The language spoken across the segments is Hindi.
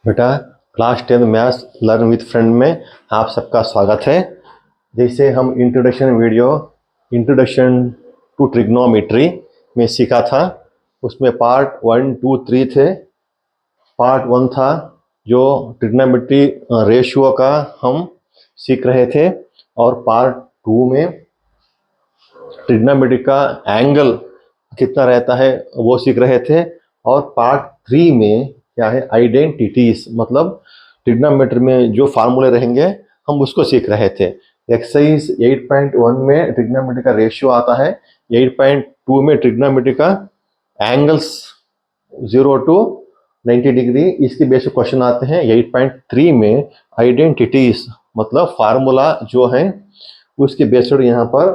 बेटा, class 10 maths learn with friend में आप सबका स्वागत है। जैसे हम इंट्रोडक्शन टू ट्रिग्नोमेट्री में सीखा था, उसमें पार्ट 1, 2, 3 थे। पार्ट 1 था जो ट्रिग्नोमेट्री रेशियो का हम सीख रहे थे, और पार्ट 2 में ट्रिग्नोमेट्री का एंगल कितना रहता है वो सीख रहे थे। और पार्ट 3 में क्या है, आइडेंटिटीज, मतलब ट्रिग्नोमेट्री में जो फार्मूले रहेंगे हम उसको सीख रहे थे। एक्सरसाइज 8.1 में ट्रिग्नोमेट्री का रेशियो आता है, 8.2 में ट्रिग्नोमेट्री का एंगल्स 0 to 90 डिग्री, इसके बेस पे क्वेश्चन आते हैं। 8.3 में आइडेंटिटीज मतलब फार्मूला जो है उसके बेस्ड यहाँ पर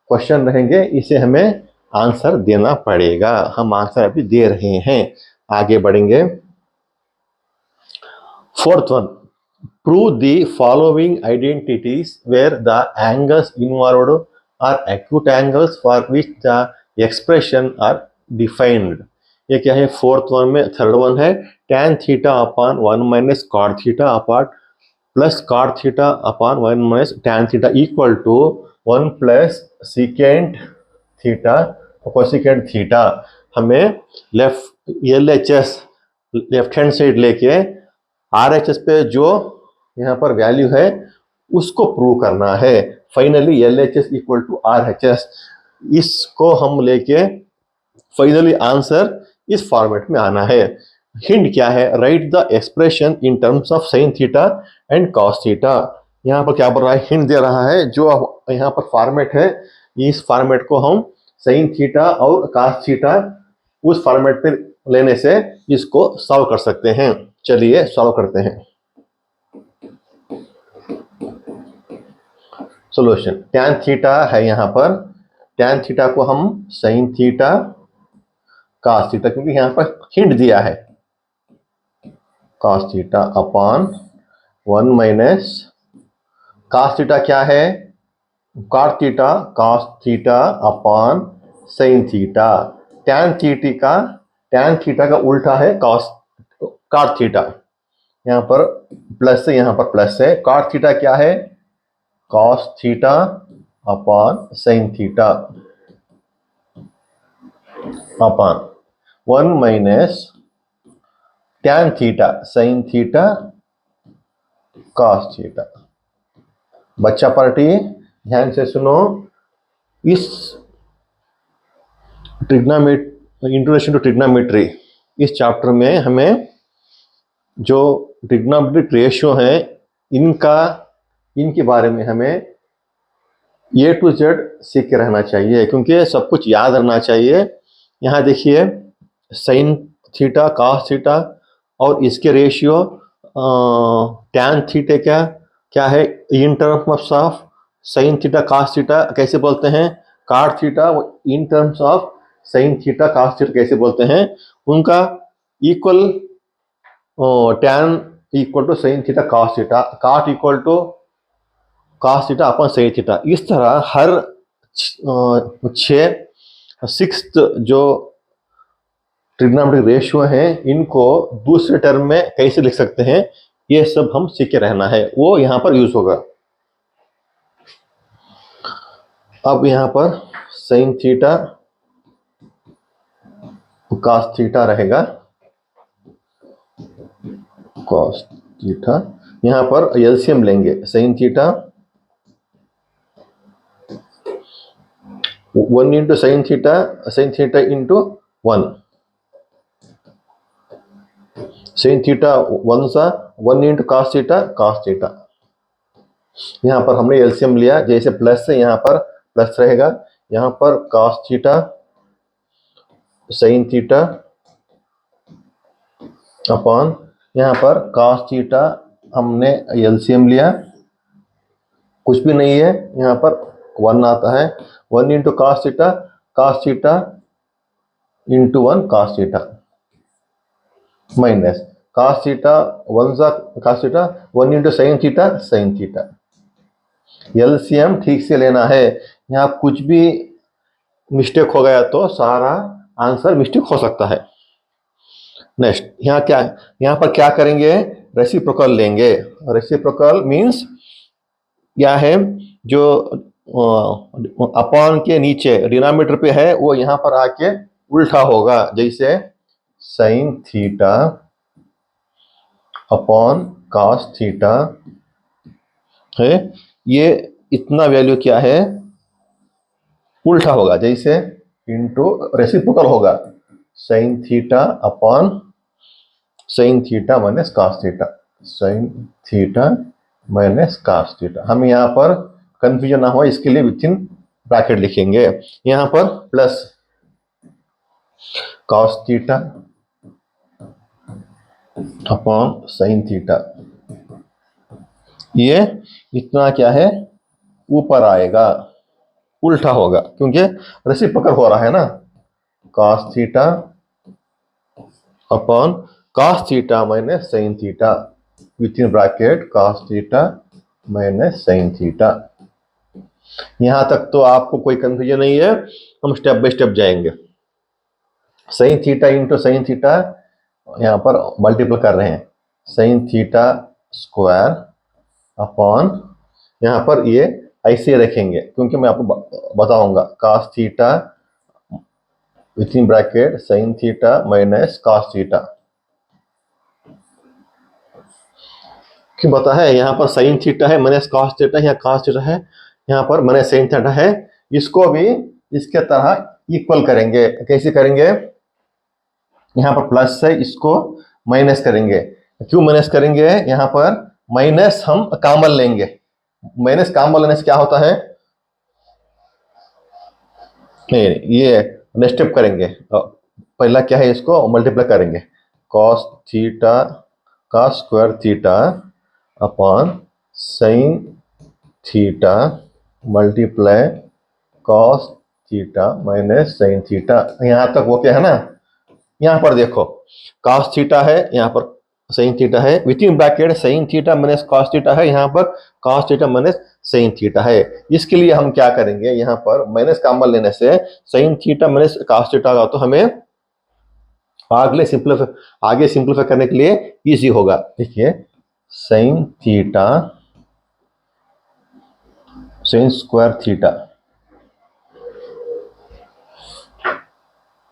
क्वेश्चन रहेंगे, इसे हमें आंसर देना पड़ेगा। हम आंसर अभी दे रहे हैं, आगे बढ़ेंगे। Fourth one, prove the following identities where the angles involved are acute angles for which the expression are defined। ये क्या है, फोर्थ वन में थर्ड वन है, tan theta upon 1 minus cot theta upon plus cot theta upon 1 minus tan theta equal to 1 plus secant theta cosecant theta. हमें LHS लेफ्ट हैंड साइड लेके RHS पे जो यहाँ पर वैल्यू है उसको प्रूव करना है। Finally LHS equal to RHS, इसको हम लेके फाइनली आंसर इस फॉर्मेट में आना है। हिंट क्या है, right the expression in terms of sine theta and cos theta. यहाँ पर क्या बोल रहा है, हिंट दे रहा है, जो यहाँ पर फॉर्मेट है इस फॉर्मेट को हम साइन थीटा और कॉस थीटा उस फॉर्मेट पे लेने से इसको सॉल्व कर सकते हैं। चलिए सॉल्व करते हैं। सॉल्यूशन, tan थीटा है यहाँ पर, tan थीटा को हम sin थीटा cos थीटा, क्योंकि यहाँ पर हिंट दिया है, cos theta upon 1 minus cos theta क्या है, cot theta cos theta upon sin theta. tan theta का उल्टा है cot थीटा, यहाँ पर प्लस है, यहाँ पर प्लस है। cot थीटा क्या है, cos theta upon sin theta upon 1 minus tan theta sin theta cos theta. बच्चा पार्टी ध्यान से सुनो, इस इंट्रोडक्शन टू ट्रिग्नोमेट्री इस चैप्टर में हमें जो ट्रिग्नोमेट्रिक रेशियो है इनके बारे में हमें A to Z सीख के रहना चाहिए, क्योंकि सब कुछ याद रहना चाहिए। यहाँ देखिए, साइन थीटा कॉस थीटा और इसके रेशियो tan थीटा क्या है in terms of sine theta cos theta कैसे बोलते हैं, cot theta in terms of sine theta cos theta कैसे बोलते हैं, उनका equal tan equal to sine theta cos theta, cot equal to cos theta upon sin theta. इस तरह हर 6 जो ट्रिग्नोमेट्रिक रेशियो है इनको दूसरे टर्म में कैसे लिख सकते हैं, ये सब हम सीख के रहना है, वो यहाँ पर यूज होगा। अब यहाँ पर sin थीटा cos थीटा रहेगा, cos थीटा, यहाँ पर एलसीएम लेंगे, sin theta 1 into sin theta into 1, sin theta 1 into cos theta. यहाँ पर हमने एलसीएम लिया, जैसे प्लस से यहाँ पर प्लस रहेगा, यहाँ पर cos theta sin theta upon यहाँ पर cos थीटा हमने एलसीएम लिया, कुछ भी नहीं है, यहाँ पर 1 आता है, 1 into cos theta into 1 cos theta minus cos theta 1 into sin theta. LCM ठीक से लेना है, यहाँ कुछ भी मिस्टेक हो गया तो सारा आंसर मिस्टेक हो सकता है। नेक्स्ट यहाँ पर क्या करेंगे, रेसिप्रोकल लेंगे। रेसिप्रोकल मीन्स क्या है, जो अपॉन के नीचे डिनोमिनेटर पे है वो यहाँ पर आके उल्टा होगा, जैसे sine theta upon cos theta है, ये इतना वैल्यू क्या है उल्टा होगा, जैसे इंटू रेसिप्रोकल होगा sine theta upon sine theta minus cos theta, sign theta minus cos theta. हम यहाँ पर कंफ्यूजन ना हो इसके लिए विथ इन ब्रैकेट लिखेंगे, यहाँ पर plus cos theta upon sine theta, ये इतना क्या है ऊपर आएगा, उल्टा होगा क्योंकि रेसिप्रोकल हो रहा है ना, cos theta upon cos theta minus sin theta with in bracket cos theta minus sin theta. यहां तक तो आपको कोई कंफ्यूजन नहीं है, हम स्टेप बाय स्टेप जाएंगे। sin theta into sin theta यहां पर मल्टीपल कर रहे हैं, sin थीटा स्क्वायर अपॉन, यहां पर ये ऐसे रखेंगे क्योंकि मैं आपको बताऊंगा cos theta with in bracket sin theta minus cos theta. क्यों पता है, यहाँ पर साइन थीटा है माइनस कॉस थीटा, यहाँ कॉस थीटा है, यहाँ पर माइनस साइन थीटा है, इसको भी इसके तरह इक्वल करेंगे। कैसे करेंगे, यहाँ पर प्लस है इसको माइनस करेंगे। क्यों माइनस करेंगे, यहाँ पर माइनस हम कॉमन लेंगे, माइनस कॉमन लेने से क्या होता है, नहीं ये नेक्स्ट स्टेप करेंगे, पहला क्या है इसको मल्टीप्लाई करेंगे, कॉस थीटा का square theta upon sine theta multiply cos theta minus sine theta. यहां तक वो क्या है ना, यहां पर देखो कॉस थीटा है, यहां पर साइन थीटा है, with in bracket sine theta minus cos theta है, यहां पर cos theta minus sine theta है। इसके लिए हम क्या करेंगे, यहां पर माइनस कॉमन लेने से sign theta minus cos theta का, तो हमें आगे सिंप्लीफाई करने के लिए इजी होगा। देखिए sine theta sine square theta,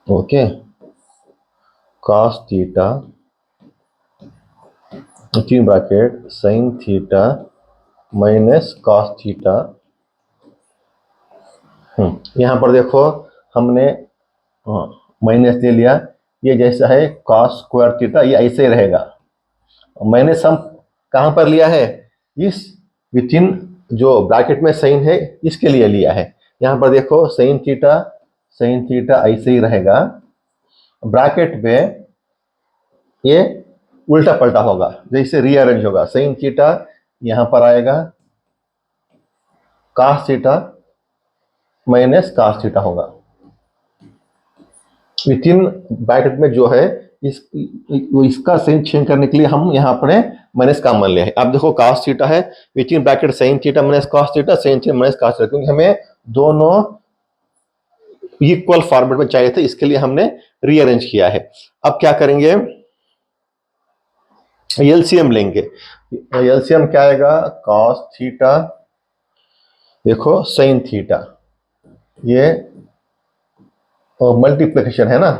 okay, cos theta तीन bracket sine theta minus cos theta. यहां पर देखो हमने माइनस ले लिया, ये जैसा है कॉस स्क्वायर थीटा, ये ऐसे ही रहेगा। माइनस हम कहां पर लिया है, इस विथ इन जो ब्रैकेट में साइन है इसके लिए लिया है। यहां पर देखो साइन थीटा ऐसे ही रहेगा, ब्रैकेट में ये उल्टा पलटा होगा, जैसे रीअरेंज होगा, साइन थीटा यहां पर आएगा, cos theta minus cos theta होगा। विथ इन ब्रैकेट में जो है इसका साइन चेंज करने के लिए हम यहाँ पर माइनस कॉमन लिया है। अब देखो कॉस थीटा है, with in bracket sine theta minus cos theta, sign theta minus cos theta, क्योंकि हमें दोनों इक्वल फॉर्मेट में चाहिए थे, इसके लिए हमने रीअरेंज किया है। अब क्या करेंगे, एलसीएम लेंगे। एलसीएम क्या आएगा, कॉस थीटा देखो साइन थीटा, ये मल्टीप्लिकेशन है ना,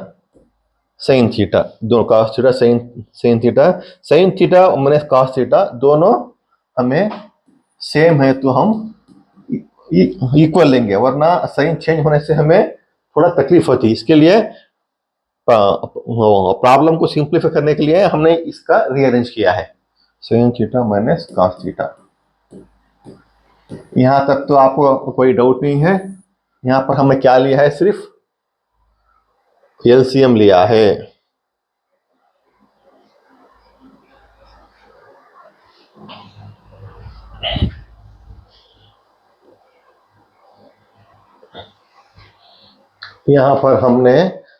साइन थीटा दोनों cos theta sine theta minus cos theta दोनों हमें सेम है तो हम इक्वल लेंगे, वरना साइन चेंज होने से हमें थोड़ा तकलीफ होती है। इसके लिए प्रॉब्लम को सिंप्लीफाई करने के लिए हमने इसका रीअरेंज किया है, sine theta minus cos theta. यहां तक तो आपको कोई डाउट नहीं है। यहां पर हमने क्या लिया है, सिर्फ एलसीएम लिया है। यहां पर हमने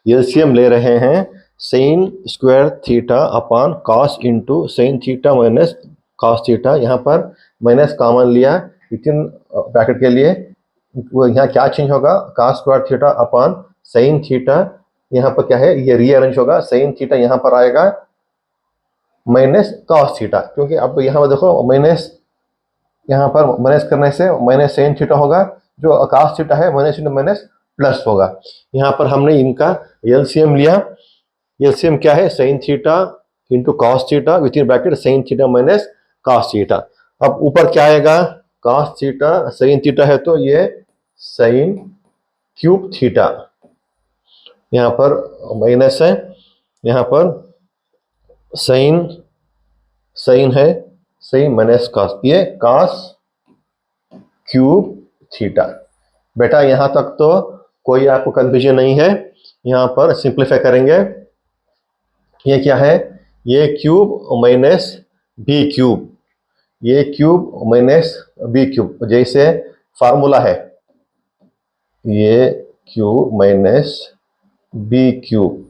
एलसीएम ले रहे हैं, sine square theta upon cos into sine theta minus cos theta. यहाँ पर माइनस कॉमन लिया विथ इन ब्रैकेट के लिए, वो यहाँ क्या चेंज होगा, cos square theta upon sine theta यहाँ पर क्या है, ये रीअरेंज होगा, साइन थीटा यहाँ पर आएगा माइनस कॉस थीटा, क्योंकि अब यहाँ पर देखो माइनस, यहाँ पर माइनस करने से माइनस साइन थीटा होगा, जो कॉस थीटा है माइनस इंटू माइनस प्लस होगा। यहाँ पर हमने इनका एलसीएम लिया। एलसीएम क्या है, sine theta into cos theta with in bracket sine theta minus cos theta. अब ऊपर क्या आएगा, कॉस थीटा साइन थीटा है तो ये साइन क्यूब थीटा, यहाँ पर माइनस है, यहाँ पर साइन साइन है, साइन माइनस कॉस, ये कॉस क्यूब थीटा। बेटा यहाँ तक तो कोई आपको कंफ्यूजन नहीं है। यहाँ पर सिंप्लीफाई करेंगे, ये क्या है, ये क्यूब माइनस बी क्यूब, ये क्यूब माइनस बी क्यूब, जैसे फार्मूला है ये क्यूब माइनस बी क्यूब,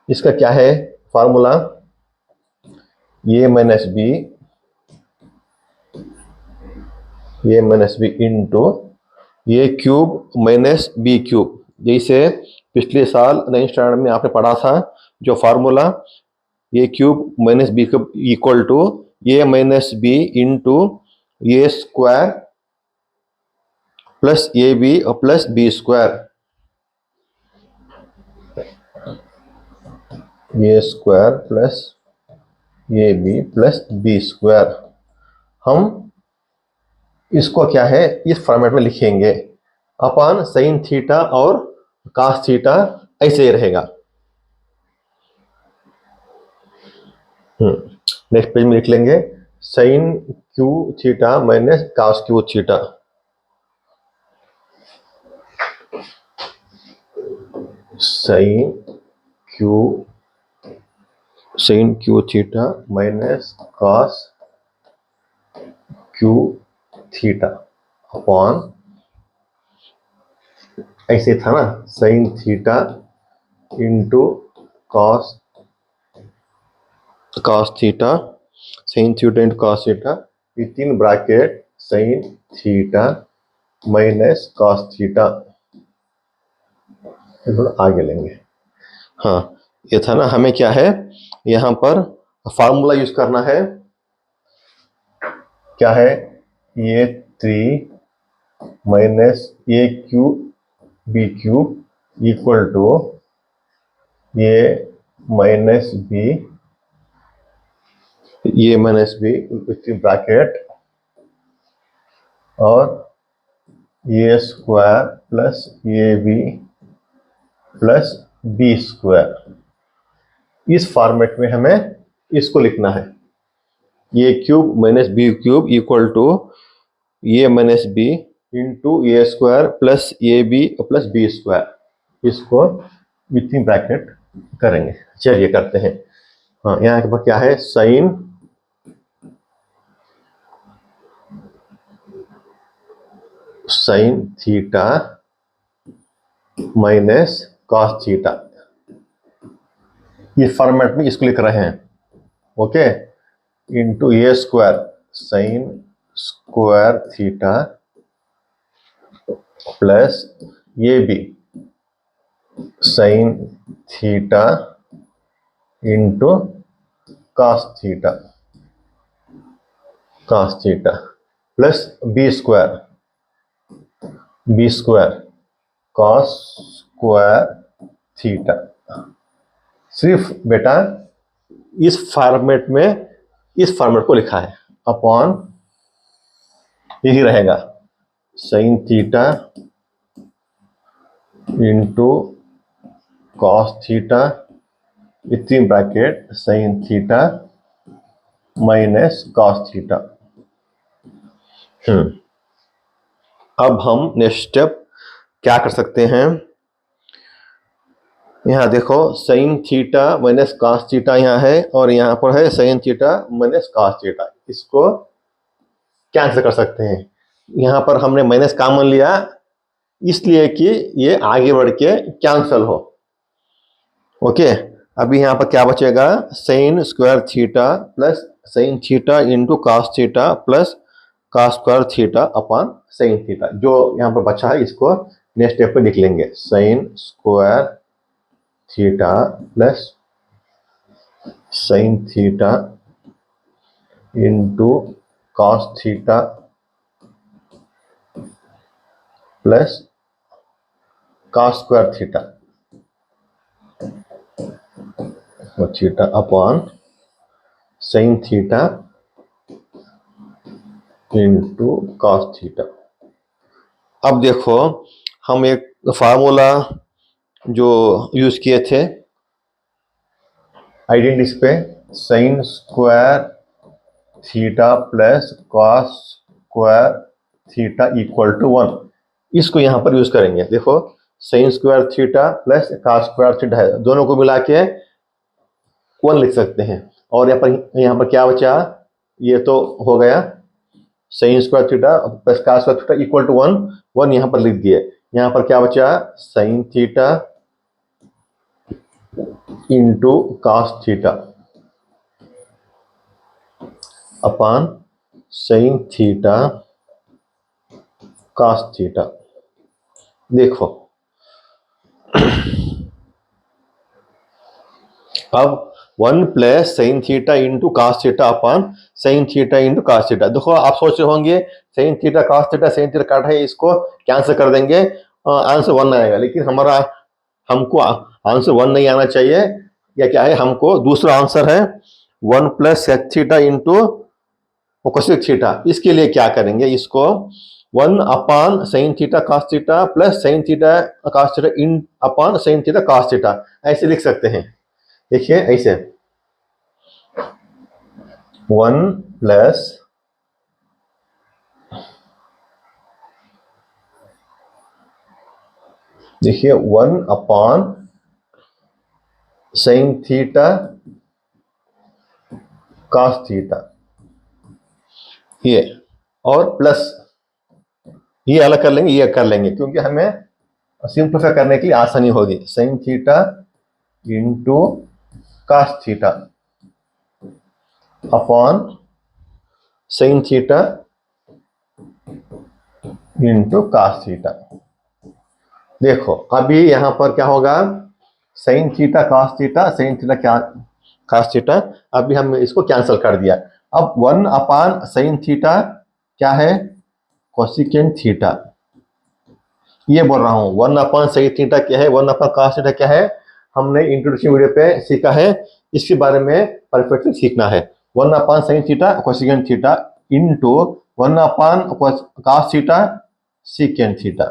इसका क्या है फार्मूला, ये माइनस बी, ये माइनस बी इंटू ये क्यूब माइनस बी क्यूब, जैसे पिछले साल 9th स्टैंडर्ड में आपने पढ़ा था जो फार्मूला, ये cube minus B cube equal to ये माइनस बी इंटू ये square plus A B plus B square, ये square plus A B plus B square. हम इसको क्या है इस फॉर्मेट में लिखेंगे, अपन साइन थीटा और कॉस थीटा ऐसे ही रहेगा। नेक्स्ट पेज में लिख लेंगे sine cube theta minus cos cube theta, sine cube theta minus cos cube theta upon, ऐसे था ना, sign theta into cos theta, sign theta into cos theta with in bracket sine theta minus cos theta, आगे लेंगे। हाँ ये था ना, हमें क्या है यहाँ पर फार्मूला यूज करना है, क्या है, ये 3 minus A cube B cube equal to ये माइनस बी, ये minus B within bracket और ये square plus A B plus B square. इस फॉर्मेट में हमें इसको लिखना है, ये cube minus B cube equal to ये minus B into A square plus A B plus B square, इसको विथ इन ब्रैकेट करेंगे। चलिए करते हैं। हाँ यहाँ के पास क्या है, sine theta minus cos theta, इस फॉर्मेट में इसको लिख रहे हैं, okay, into A square sine square theta plus ये B sine theta into cos theta plus B square cos square theta. सिर्फ बेटा इस फॉर्मेट को लिखा है, अपॉन यही रहेगा sign theta into cos theta with in bracket sine theta minus cos theta. अब हम नेक्स्ट स्टेप क्या कर सकते हैं, यहाँ देखो sign theta minus cos theta यहाँ है और यहाँ पर है sine theta minus cos theta, इसको कैंसिल कर सकते हैं। यहाँ पर हमने माइनस कॉमन लिया इसलिए कि ये आगे बढ़ के कैंसिल हो, ओके। अभी यहाँ पर क्या बचेगा, sign square theta plus sine theta into cos theta plus cos square theta upon sine theta, जो यहाँ पर बचा है इसको नेक्स्ट स्टेप पे लिख लेंगे, sign square theta plus sine theta into cos theta plus cos square theta theta upon sine theta into cos theta. अब देखो हम एक फार्मूला जो यूज किए थे आइडेंटिटीज पे, sine square theta plus cos square theta equal to 1, इसको यहां पर यूज करेंगे। देखो sine square theta plus cos square theta है, दोनों को मिला के 1 लिख सकते हैं। और यहाँ पर क्या बचा, ये तो हो गया sine square theta plus cos square theta equal to 1, 1 यहाँ पर लिख दिए। यहाँ पर क्या बचा, sign theta into cos theta upon sine theta cos theta. देखो अब 1 plus sine theta into cos theta upon sine theta into cos theta. देखो आप सोच रहे होंगे sign theta cos theta sine theta काटा है, इसको कैंसिल कर देंगे, आंसर 1 आएगा। लेकिन हमको आंसर 1 नहीं आना चाहिए। या क्या है, हमको दूसरा आंसर है 1 plus sec theta into cosec theta. इसके लिए क्या करेंगे, इसको 1 upon sine theta cos theta plus sine theta cos theta in upon sine theta cos theta, ऐसे लिख सकते हैं। देखिए ऐसे 1 प्लस देखिए 1 upon sine theta cos theta, ये और प्लस ये अलग कर लेंगे, ये कर लेंगे क्योंकि हमें सिंपलीफाई करने के लिए आसानी होगी। Sign theta into cos theta upon sine theta into cos theta. देखो अभी यहां पर क्या होगा, sign theta cos theta sine theta क्या कॉस थीटा, अभी हम इसको कैंसिल कर दिया। अब 1 अपॉन साइन थीटा क्या है, कोसिकेंट थीटा। ये बोल रहा हूं 1 अपॉन साइन थीटा क्या है, 1 अपॉन कॉस थीटा क्या है, हमने इंट्रोडक्शन वीडियो पे सीखा है, इसके बारे में परफेक्टली सीखना है। 1 upon sine theta cosecant theta into 1 upon cos theta secant theta.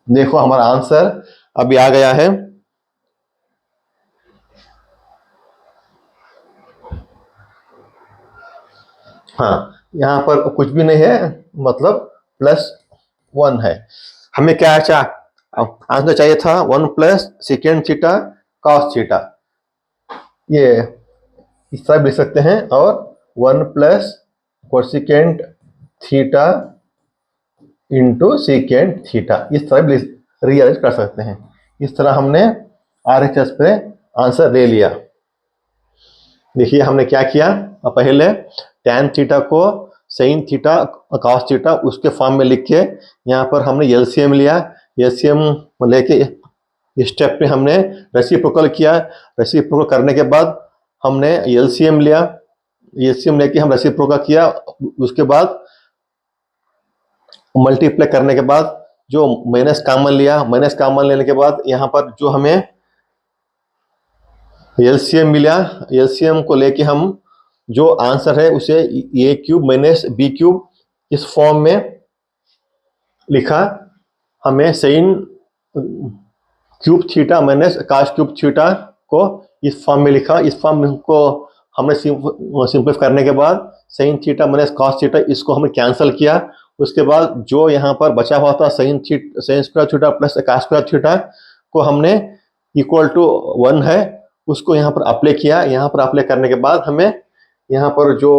देखो हमारा आंसर अभी आ गया है। हाँ यहां पर कुछ भी नहीं है, मतलब +1 है। हमें क्या अच्छा आंसर चाहिए था 1 plus second theta cos theta, ये इस तरह लिख सकते हैं, और 1 plus cosecant theta into second theta, इस तरह रीअरेंज कर सकते हैं। इस तरह हमने RHS पे आंसर ले लिया। देखिए हमने क्या किया, पहले tan थीटा को साइन थीटा कॉस थीटा उसके फॉर्म में लिख के यहाँ पर हमने एलसीएम लिया। एलसीएम लेके स्टेप पे हमने रेसिप्रोकल किया। रेसिप्रोकल करने के बाद हमने एलसीएम लिया, एलसीएम लेके हम रेसिप्रोकल किया। उसके बाद मल्टीप्लाई करने के बाद जो माइनस कॉमन लिया, माइनस कॉमन लेने के बाद यहाँ पर जो हमें एलसीएम मिला, एलसीएम को लेके हम जो आंसर है उसे a cube minus B cube इस फॉर्म में लिखा। हमें sine cube theta minus cos cube theta को इस फॉर्म में लिखा। इस फॉर्म को हमने सिंपलीफाई करने के बाद sine theta minus cos theta इसको हमने कैंसिल किया। उसके बाद जो यहाँ पर बचा हुआ था sign square theta plus cos square theta को हमने इक्वल टू 1 है उसको यहाँ पर अप्लाई किया। यहाँ पर अप्लाई करने के बाद हमें यहाँ पर जो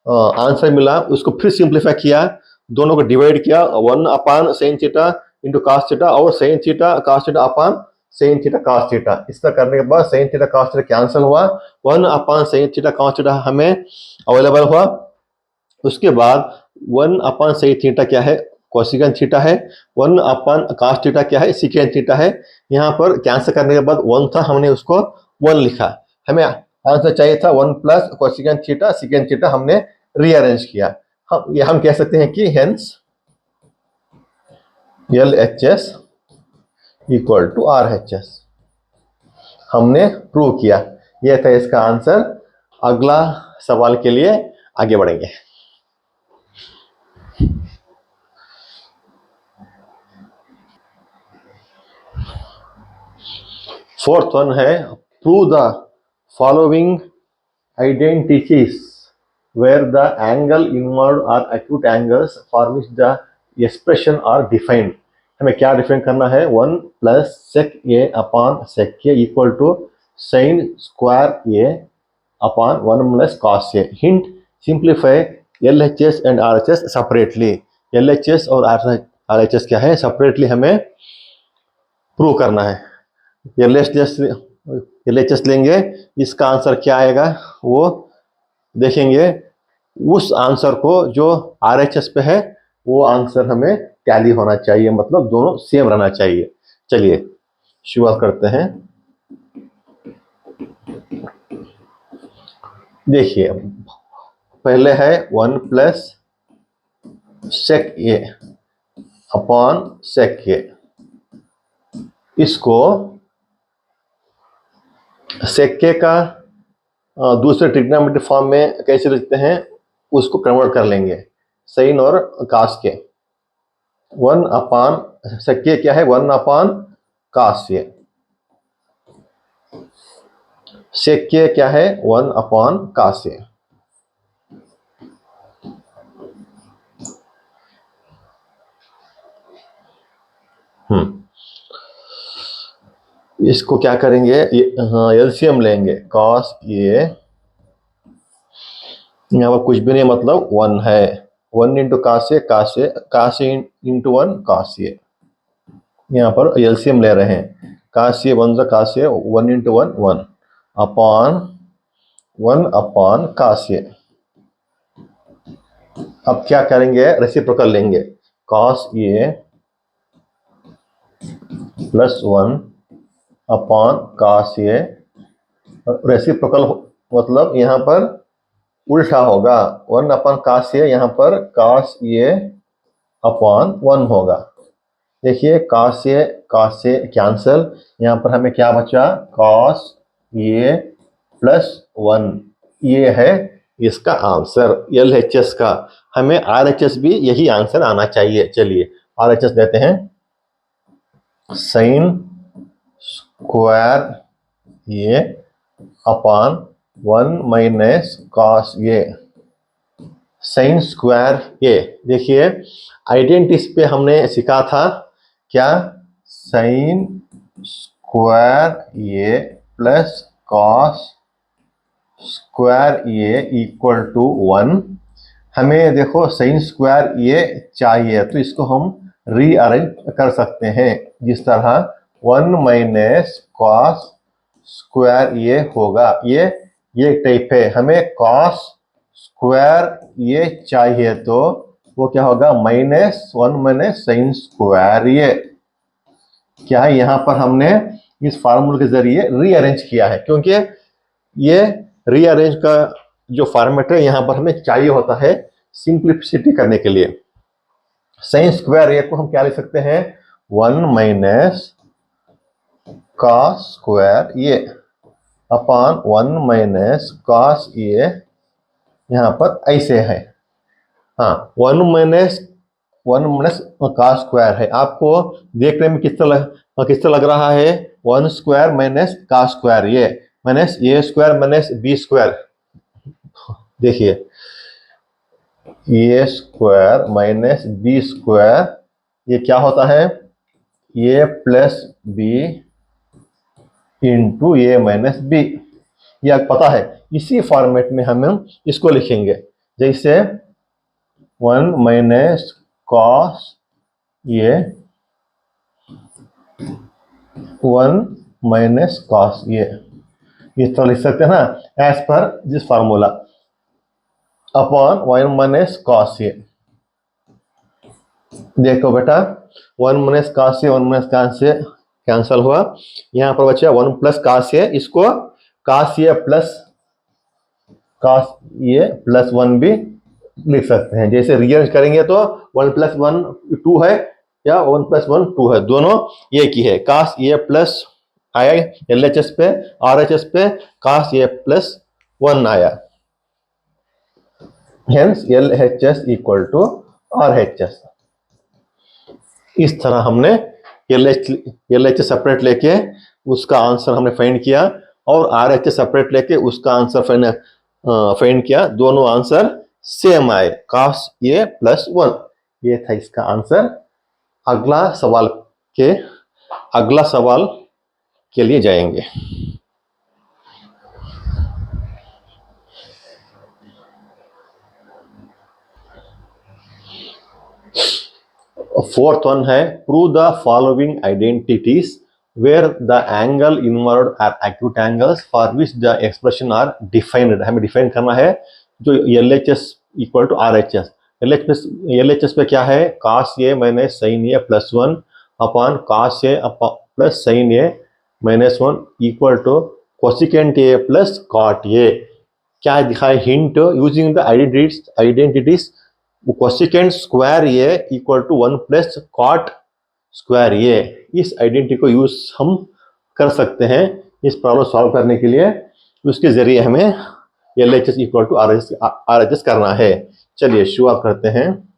आंसर मिला उसको फिर सिंपलीफाई किया, दोनों को डिवाइड किया 1 upon sine theta into cos theta और sine theta cos theta upon sine theta cos theta. इस तरह करने के बाद sine theta cos theta cancel हुआ, 1 upon sine theta cos theta हमें अवेलेबल हुआ। उसके बाद 1 अपॉन साइन थीटा क्या है, कोसिकेंट थीटा है, 1 अपन cos थीटा क्या है, सिकेंट थीटा है। यहाँ पर कैंसिल करने के बाद 1 था, हमने उसको 1 लिखा। हमें आंसर चाहिए था 1 plus cosecant theta secant theta, हमने रीअरेंज किया। हम कह सकते हैं कि hence LHS equal to RHS, हमने प्रूव किया। यह था इसका आंसर। अगला सवाल के लिए आगे बढ़ेंगे। फोर्थ वन है, prove the following identities where the angle involve are acute angles for which the expression are defined. हमें क्या डिफाइन करना है, 1 plus sec A upon sec A equal to sine square A upon 1 plus cos A. Hint, simplify LHS and RHS separately. LHS और RHS क्या है, सेपरेटली हमें प्रूव करना है। LHS लेंगे, इसका आंसर क्या आएगा वो देखेंगे। उस आंसर को जो RHS पे है वो आंसर हमें टैली होना चाहिए, मतलब दोनों सेम रहना चाहिए। चलिए शुरुआत करते हैं। देखिए पहले है 1 plus sec A upon sec ए, इसको सेक ए का दूसरे ट्रिग्नोमेट्रिक फॉर्म में कैसे लिखते हैं उसको कन्वर्ट कर लेंगे, साइन और कास के। 1 अपॉन सेक ए क्या है, 1 अपॉन कास ए। सेक ए क्या है, 1 अपॉन कास ए। इसको क्या करेंगे, एलसीएम लेंगे। कॉस ए यहाँ पर कुछ भी नहीं, मतलब 1 है। 1 इंटू कास ए, कास ए इंटू 1 कास ए। यहाँ पर एलसीएम ले रहे हैं। कास ए 1 सा कास ए, 1 इंटू 1 1 अपॉन 1 अपॉन कास ए। अब क्या करेंगे, रेसिप्रोकल लेंगे। Cos A plus 1 upon cos A. Reciprocal मतलब यहाँ पर उल्टा होगा, 1 अपॉन कास ए, यहाँ पर कास ए अपॉन 1 होगा। देखिए कास ए कैंसल, यहाँ पर हमें क्या बचा, कॉस ए प्लस 1। ये है इसका आंसर LHS का। हमें RHS भी यही आंसर आना चाहिए। चलिए RHS देते हैं, sine square A upon 1 minus cos A. Sine square A, देखिए आइडेंटिटीज पे हमने सीखा था क्या, sine square A plus cos square A equal to 1। हमें देखो साइन स्क्वायर ए चाहिए तो इसको हम रीअरेंज कर सकते हैं, जिस तरह 1 माइनस कॉस स्क्वायर ए होगा। ये टाइप है। हमें कॉस स्क्वायर ए चाहिए तो वो क्या होगा, -1 माइनस साइन स्क्वायर ए। क्या है, यहाँ पर हमने इस फार्मूले के जरिए रीअरेंज किया है, क्योंकि ये रीअरेंज का जो फॉर्मेट है यहाँ पर हमें चाहिए होता है सिंप्लिसिटी करने के लिए। साइन स्क्वायर ए को हम क्या लिख सकते हैं, 1 minus cos square A upon 1 minus cos ए। यहाँ पर ऐसे है, हाँ 1 माइनस कॉस स्क्वायर है। आपको देखने में किस तरह लग रहा है, 1 स्क्वायर माइनस कॉस स्क्वायर ए माइनस ए स्क्वायर माइनस बी स्क्वायर। देखिए ए स्क्वायर माइनस बी स्क्वायर, ये क्या होता है, ए plus B into A minus B. ये पता है, इसी फॉर्मेट में हम इसको लिखेंगे, जैसे 1 minus cos A 1 minus cos A, इस तरह लिख सकते हैं ना, as per this formula, upon 1 minus cos A. देखो बेटा, 1 - cos A 1 - cos A cancel हुआ, यहाँ पर बचा 1 + cos A, इसको cos A प्लस 1 भी लिख सकते हैं। जैसे रिअरेंज करेंगे तो 1 + 1 2 है, या 1 + 1 2 है, दोनों एक ही है। cos A प्लस आया LHS पे, RHS पे cos A प्लस 1 आया, hence LHS equal to RHS। इस तरह हमने LHS सेपरेट लेके उसका आंसर हमने फाइंड किया, और RHS सेपरेट लेके उसका आंसर फाइंड किया। दोनों आंसर सेम आए, cos A प्लस 1। ये था इसका आंसर। अगला सवाल के लिए जाएंगे। फोर्थ वन है, prove the following identities where the angle involved are acute angles for which the expression are defined. हमें डिफाइन करना है जो LHS equal to RHS। LHS पे क्या है, cos A minus sin A plus 1 upon cos A plus sin A minus 1 equal to cosecant A plus cot A। क्या दिखाए hint, using the identities cosecant square A equal to 1 plus cot square ए। इस आइडेंटिटी को यूज हम कर सकते हैं इस प्रॉब्लम सॉल्व करने के लिए। उसके जरिए हमें LHS इक्वल टू RHS करना है। चलिए शुरुआत करते हैं।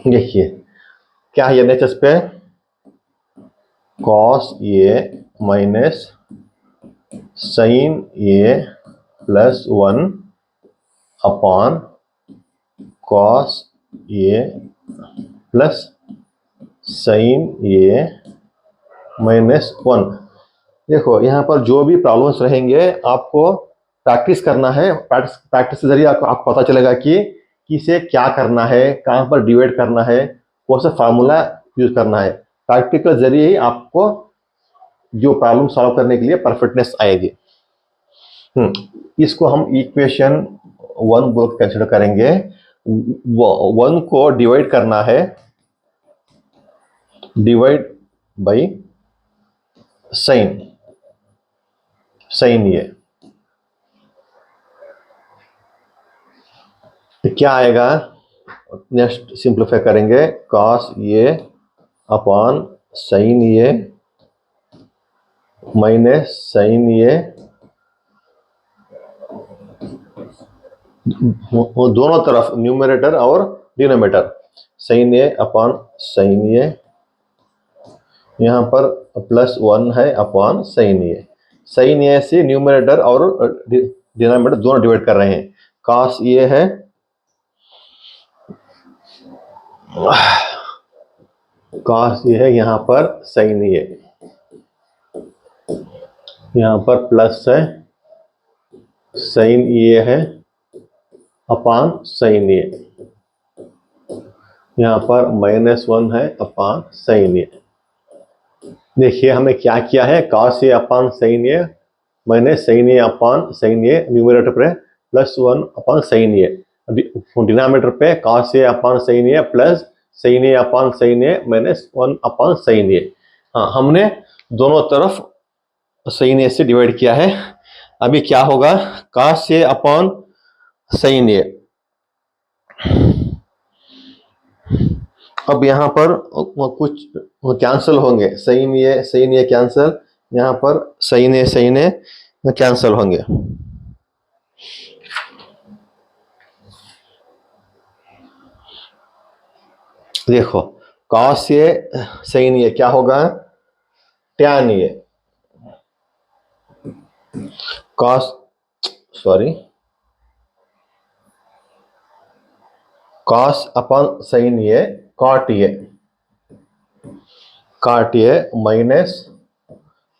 देखिए क्या है LHS पे, cos A minus sin A plus 1 upon cos A plus sin A minus 1। देखो यहाँ पर जो भी प्रॉब्लम्स रहेंगे आपको प्रैक्टिस करना है। प्रैक्टिस के जरिए आपको पता चलेगा कि किसे क्या करना है, कहाँ पर डिवाइड करना है, कौन सा फार्मूला यूज करना है। प्रैक्टिकल जरिए ही आपको जो प्रॉब्लम सॉल्व करने के लिए परफेक्टनेस आएगी। इसको हम इक्वेशन 1 बोल कंसिडर करेंगे। 1 को डिवाइड करना है, डिवाइड बाई sin ये तो क्या आएगा, नेक्स्ट सिंप्लीफाई करेंगे, cos A upon sin A minus sin A, दोनों तरफ न्यूमरेटर और denominator, sin A upon sin A, यहाँ पर प्लस 1 है अपॉन sin A से न्यूमरेटर और डिनोमिनेटर दोनों डिवाइड कर रहे हैं। cos A है, cos A है, यहाँ पर sin A, यहाँ पर प्लस है sin A है अपॉन sin A, यहाँ पर माइनस 1 है अपॉन sin A। देखिए हमें क्या किया है, cos A upon sin A minus sin A upon sin A, numerator पे plus 1 upon sin A, denominator पे cos A upon sin A plus sin A upon sin A minus 1 upon sin A। हाँ, हमने दोनों तरफ sin A से डिवाइड किया है। अभी क्या होगा, cos A upon sin A। अब यहाँ पर कुछ कैंसिल होंगे, sin A कैंसिल, यहाँ पर sin A कैंसिल होंगे। देखो cos A sin A क्या होगा, tan A, cos upon sin A cot A minus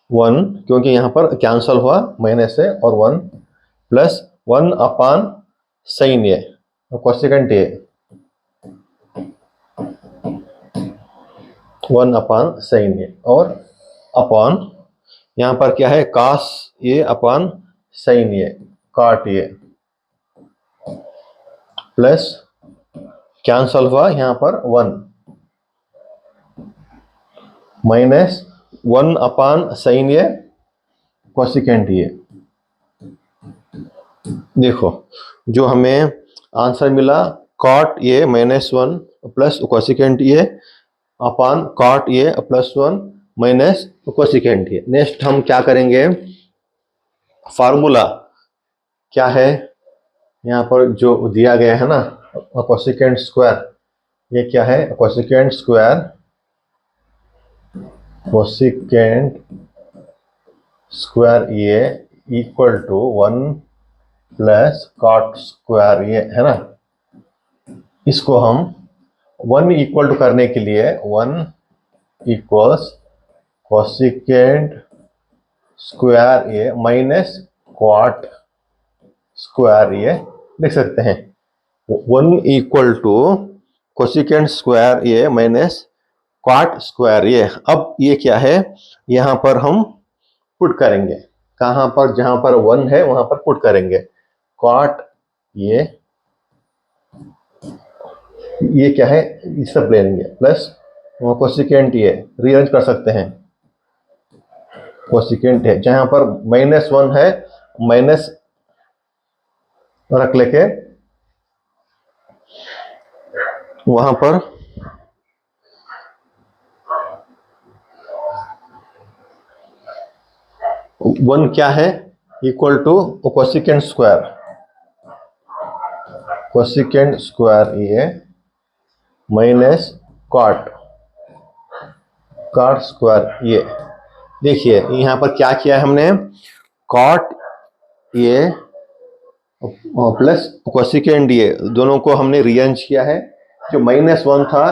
1, क्योंकि यहाँ पर कैंसल हुआ माइनस है, और 1 plus 1 upon sin A cosecant A, 1 upon sin A, और अपॉन यहाँ पर क्या है, cos A upon sin A cot A। Plus cancel हुआ यहाँ पर 1 minus 1 upon sine A cosecant A. देखो जो हमें आंसर मिला cot A minus 1 plus cosecant A upon cot A plus 1 minus cosecant A. Next हम क्या करेंगे, फार्मूला क्या है यहाँ पर जो दिया गया है ना, कोसिकेंट स्क्वायर, ये क्या है, कोसिकेंट स्क्वायर, कोसिकेंट स्क्वायर ये equal to 1 plus cot square ये है ना। इसको हम 1 इक्वल टू करने के लिए 1 इक्वल्स कोसिकेंट स्क्वायर ये माइनस कॉट स्क्वायर ये लिख सकते हैं। 1 इक्वल टू कोसिकेंट स्क्वायर ये माइनस कॉट स्क्वायर ये। अब ये क्या है, यहाँ पर हम पुट करेंगे, कहाँ पर, जहां पर 1 है वहां पर पुट करेंगे। कॉट ये क्या है, इस सब ले लेंगे, प्लस कोसिकेंट ये रीअरेंज कर सकते हैं। कोसिकेंट है जहां पर -1 है, माइनस रख लेके वहां पर 1 क्या है, equal to cosecant square, cosecant square ये माइनस कॉट स्क्वायर ये। देखिए यहाँ पर क्या किया है हमने, कॉट ये प्लस कोसिकेंट ये दोनों को हमने रीअरेंज किया है। जो -1 था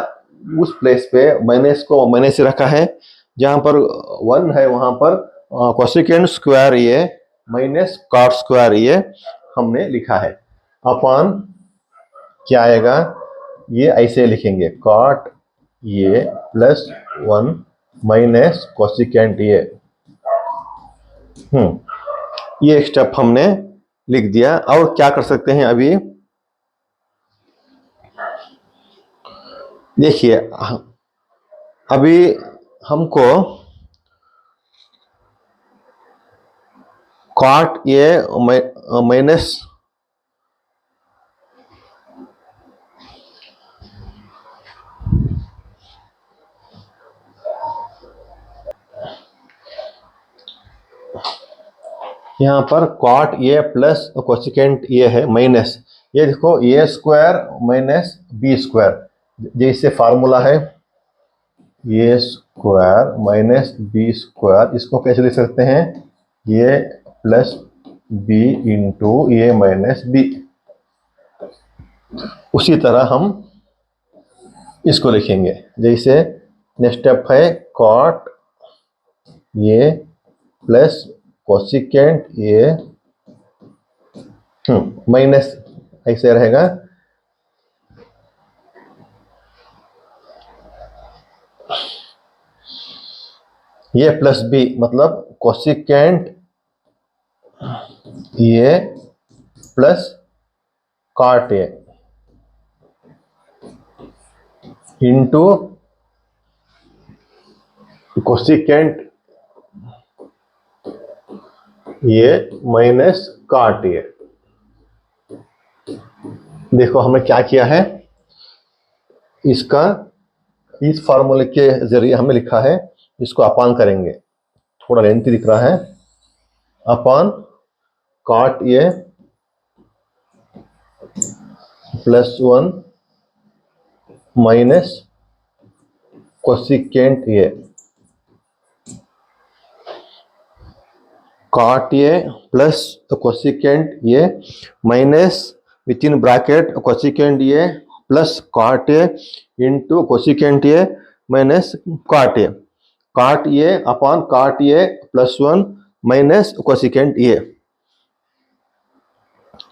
उस प्लेस पे माइनस को माइनस रखा है, जहां पर 1 है वहां पर कोसिकेंट स्क्वायर ये माइनस कॉट स्क्वायर ये हमने लिखा है। अपॉन क्या आएगा, ये ऐसे लिखेंगे, कॉट ये प्लस 1 माइनस कोसिकेंट ये। ये स्टेप हमने लिख दिया। और क्या कर सकते हैं अभी, देखिए अभी हमको कॉट ये माइनस यहाँ पर cot A plus cosecant A है माइनस, ये देखो A square minus B square, जैसे फार्मूला है A square minus B square, इसको कैसे लिख सकते हैं, A plus B into A minus B. उसी तरह हम इसको लिखेंगे, जैसे नेक्स्ट स्टेप है कॉट ए प्लस कोसिकेंट ये माइनस ऐसे रहेगा, ये प्लस बी मतलब कोसिकेंट ये plus cot A into cosecant ये माइनस कॉट ये। देखो हमने क्या किया है, इसका इस फार्मूले के जरिए हमने लिखा है, इसको अपान करेंगे, थोड़ा लेंथी दिख रहा है, अपान कॉट ये प्लस 1 माइनस कोसिकेंट ये, कॉट ये प्लस कोसिकेंट ये minus with in bracket cosecant ये प्लस कॉट ये इंटू कोसिकेंट ये माइनस कॉट ये, कॉट ये अपॉन कॉट ये प्लस 1 माइनस कोसिकेंट ये।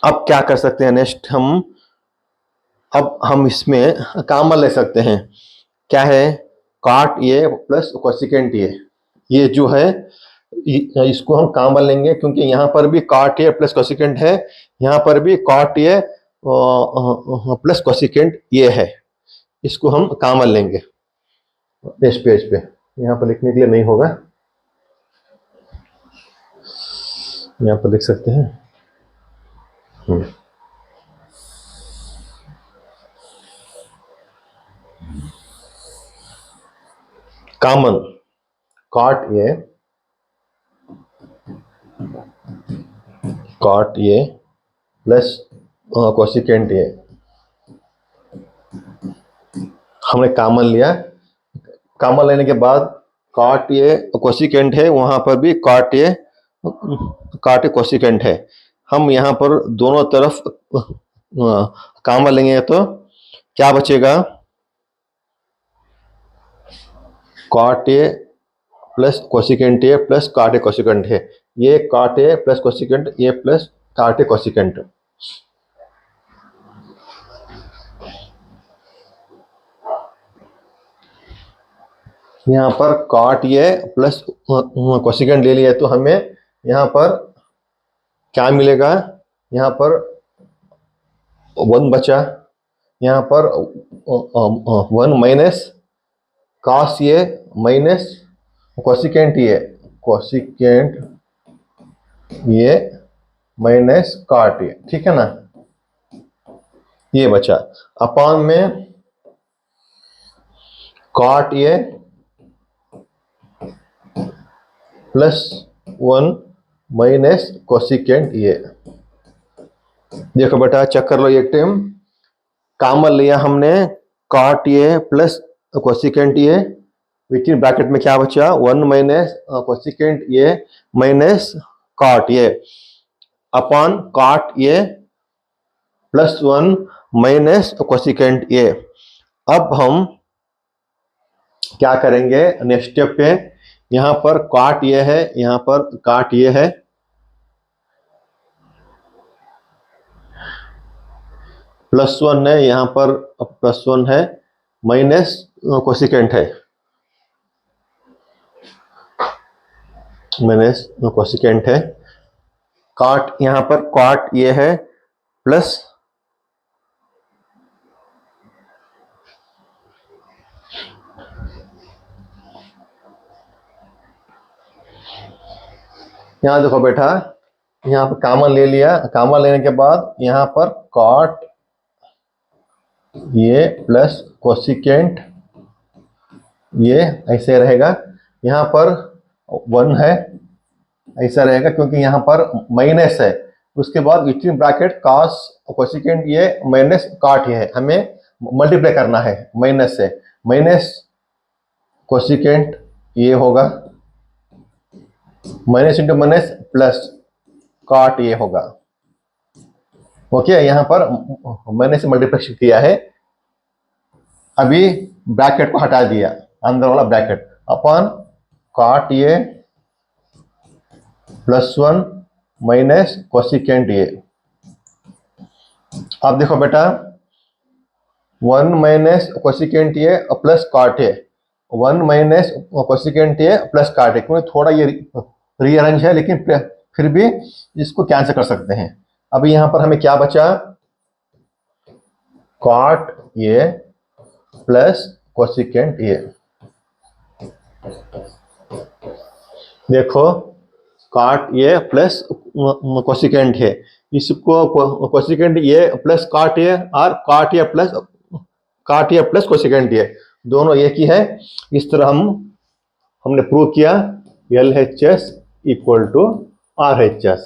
अब क्या कर सकते हैं, नेक्स्ट अब हम इसमें कॉमन ले सकते हैं, क्या है, कॉट ये प्लस कोसिकेंट ये जो है इसको हम कॉमन लेंगे, क्योंकि यहाँ पर भी कॉट ए प्लस कोसिकेंट है, यहाँ पर भी कॉट ए प्लस कोसिकेंट ये है, इसको हम कॉमन लेंगे इस पेज पे। यहाँ पर लिखने के लिए नहीं होगा, यहाँ पर लिख सकते हैं। Common cot A plus cosecant A हमने कॉमन लिया। कॉमन लेने के बाद कॉट ए कोसिकेंट है, वहां पर भी कॉट ए कोसिकेंट है। हम यहाँ पर दोनों तरफ कॉमन लेंगे तो क्या बचेगा, cot A plus cosecant A plus cot A cosecant है। ये cot A plus cosecant A plus cot A cosecant. यहाँ पर कॉट ए प्लस कोसिकेंट ले लिया तो हमें यहाँ पर क्या मिलेगा, यहाँ पर 1 बचा, यहाँ पर 1 minus cos A minus cosecant ये माइनस कॉट ए, ठीक है ना। ये बचा अपॉन में cot A plus 1 minus cosecant ये। देखो बेटा चेक कर लो, एक टाइम कॉमन लिया हमने cot A plus cosecant A, which in bracket में क्या बचा 1 minus cosecant A minus cot A upon cot A plus 1 minus cosecant A. अब हम क्या करेंगे नेक्स्ट स्टेप पे, यहां पर कॉट ए है, यहां पर कॉट ए है, प्लस 1 है, यहां पर प्लस 1 है, माइनस कोसिकेंट है, माइनस कोसिकेंट है। कॉट यहां पर कॉट ये है प्लस यहां देखो बेटा, यहां पर कॉमन ले लिया, कॉमन लेने के बाद यहां पर कॉट ये प्लस कोसिकेंट ये ऐसे रहेगा, यहां पर 1 है ऐसा रहेगा क्योंकि यहां पर माइनस है। उसके बाद विथिन ब्रैकेट कॉस कोसिकेंट ये माइनस कॉट ये है, हमें मल्टीप्लाई करना है माइनस से, माइनस कोसिकेंट ये होगा minus into minus plus cot ये होगा। ओके, यहां पर मैंने से मल्टीप्लिकेशन किया है, अभी ब्रैकेट को हटा दिया, अंदर वाला ब्रैकेट अपॉन कॉट ये प्लस 1 माइनस कोसिकेंट ये। अब देखो बेटा 1 माइनस कोसिकेंट ये प्लस कॉट ये, 1 माइनस कोसिकेंट ये प्लस कॉट ये, क्योंकि थोड़ा ये रीअरेंज है लेकिन फिर भी इसको कैंसिल कर सकते हैं। अभी यहां पर हमें क्या बचा, कॉट ये प्लस कोसिकेंट ये। देखो कॉट ये प्लस कोसिकेंट है, इसको कोसिकेंट ये प्लस कॉट ये और कॉट ये प्लस कोसिकेंट ये दोनों एक ही है। इस तरह हमने प्रूव किया LHS इक्वल टू RHS।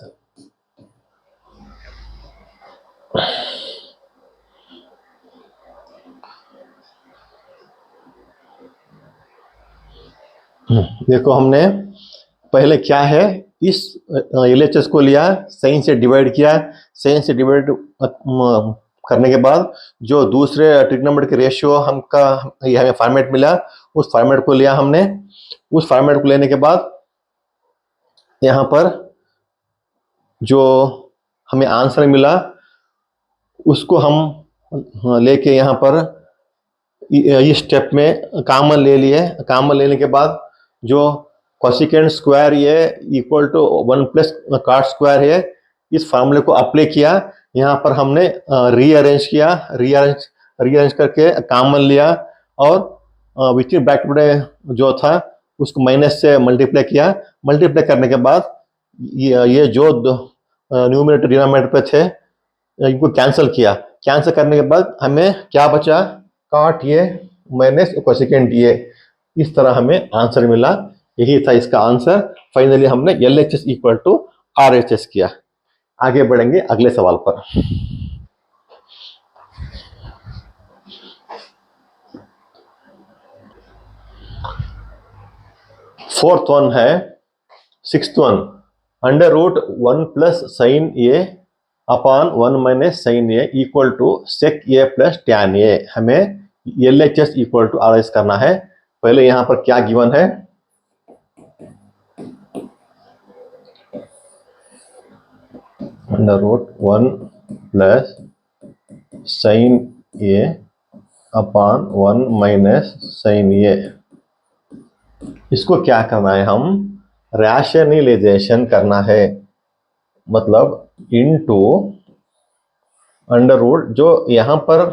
देखो हमने पहले क्या है, इस LHS को लिया, साइन से डिवाइड किया, साइन से डिवाइड करने के बाद जो दूसरे ट्रिग्नोमेट्रिक रेशियो हमें फॉर्मेट मिला, उस फॉर्मेट को लिया हमने। उस फॉर्मेट को लेने के बाद यहाँ पर जो हमें आंसर मिला उसको हम लेके यहाँ पर इस स्टेप में कॉमन ले लिए। कॉमन लेने के बाद जो कोसिकेंट स्क्वायर ये equal to 1 plus cot square है, इस फार्मूले को अप्लाई किया। यहाँ पर हमने रीअरेंज किया, रीअरेंज करके कॉमन लिया और विच इन ब्रैकेट में जो था उसको माइनस से मल्टीप्लाई किया। मल्टीप्लाई करने के बाद ये जो न्यूमरेटर डिनोमिनेटर पे थे इनको कैंसिल किया। कैंसिल करने के बाद हमें क्या बचा, काट ये माइनस कोसेकेंट ये। इस तरह हमें आंसर मिला, यही था इसका आंसर। फाइनली हमने LHS इक्वल टू RHS किया। आगे बढ़ेंगे अगले सवाल पर। फोर्थ वन है, sixth one, under root 1 plus sine A upon 1 minus sine A equal to sec A plus tan A. हमें LHS इक्वल टू RHS करना है। पहले यहां पर क्या गिवन है, under root 1 plus sine A upon 1 minus sine ए। इसको क्या करना है, हम रैशनलाइजेशन करना है। मतलब इनटू अंडर रूट जो यहां पर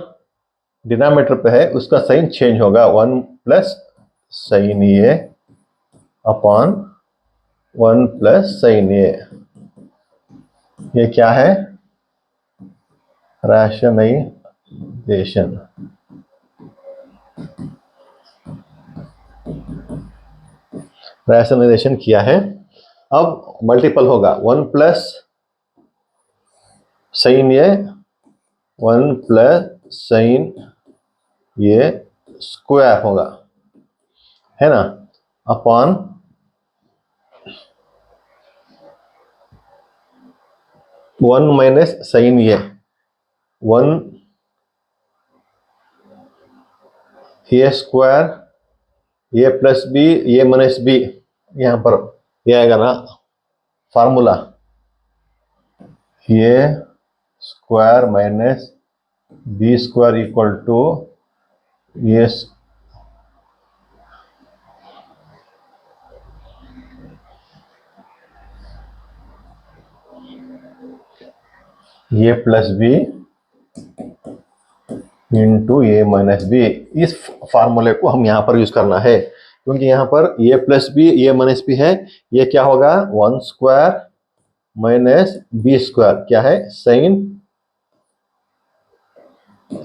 डिनोमिनेटर पे है उसका साइन चेंज होगा, 1 plus sine A upon 1 plus sine ए। ये क्या है, रैशनलाइजेशन। रैशनलाइजेशन किया है। अब मल्टीपल होगा, 1 plus sine A 1 plus sine ये स्क्वायर होगा, है ना, अपॉन 1 माइनस साइन ये 1 A square A plus B A minus B. यहां पर ये आएगा ना formula, A square minus B square equal to A plus B into A minus B. इस फार्मूले को हम यहां पर यूज करना है, क्योंकि यहां पर ए plus B A minus B है। ये क्या होगा, 1 स्क्वायर माइनस बी स्क्वायर, क्या है, साइन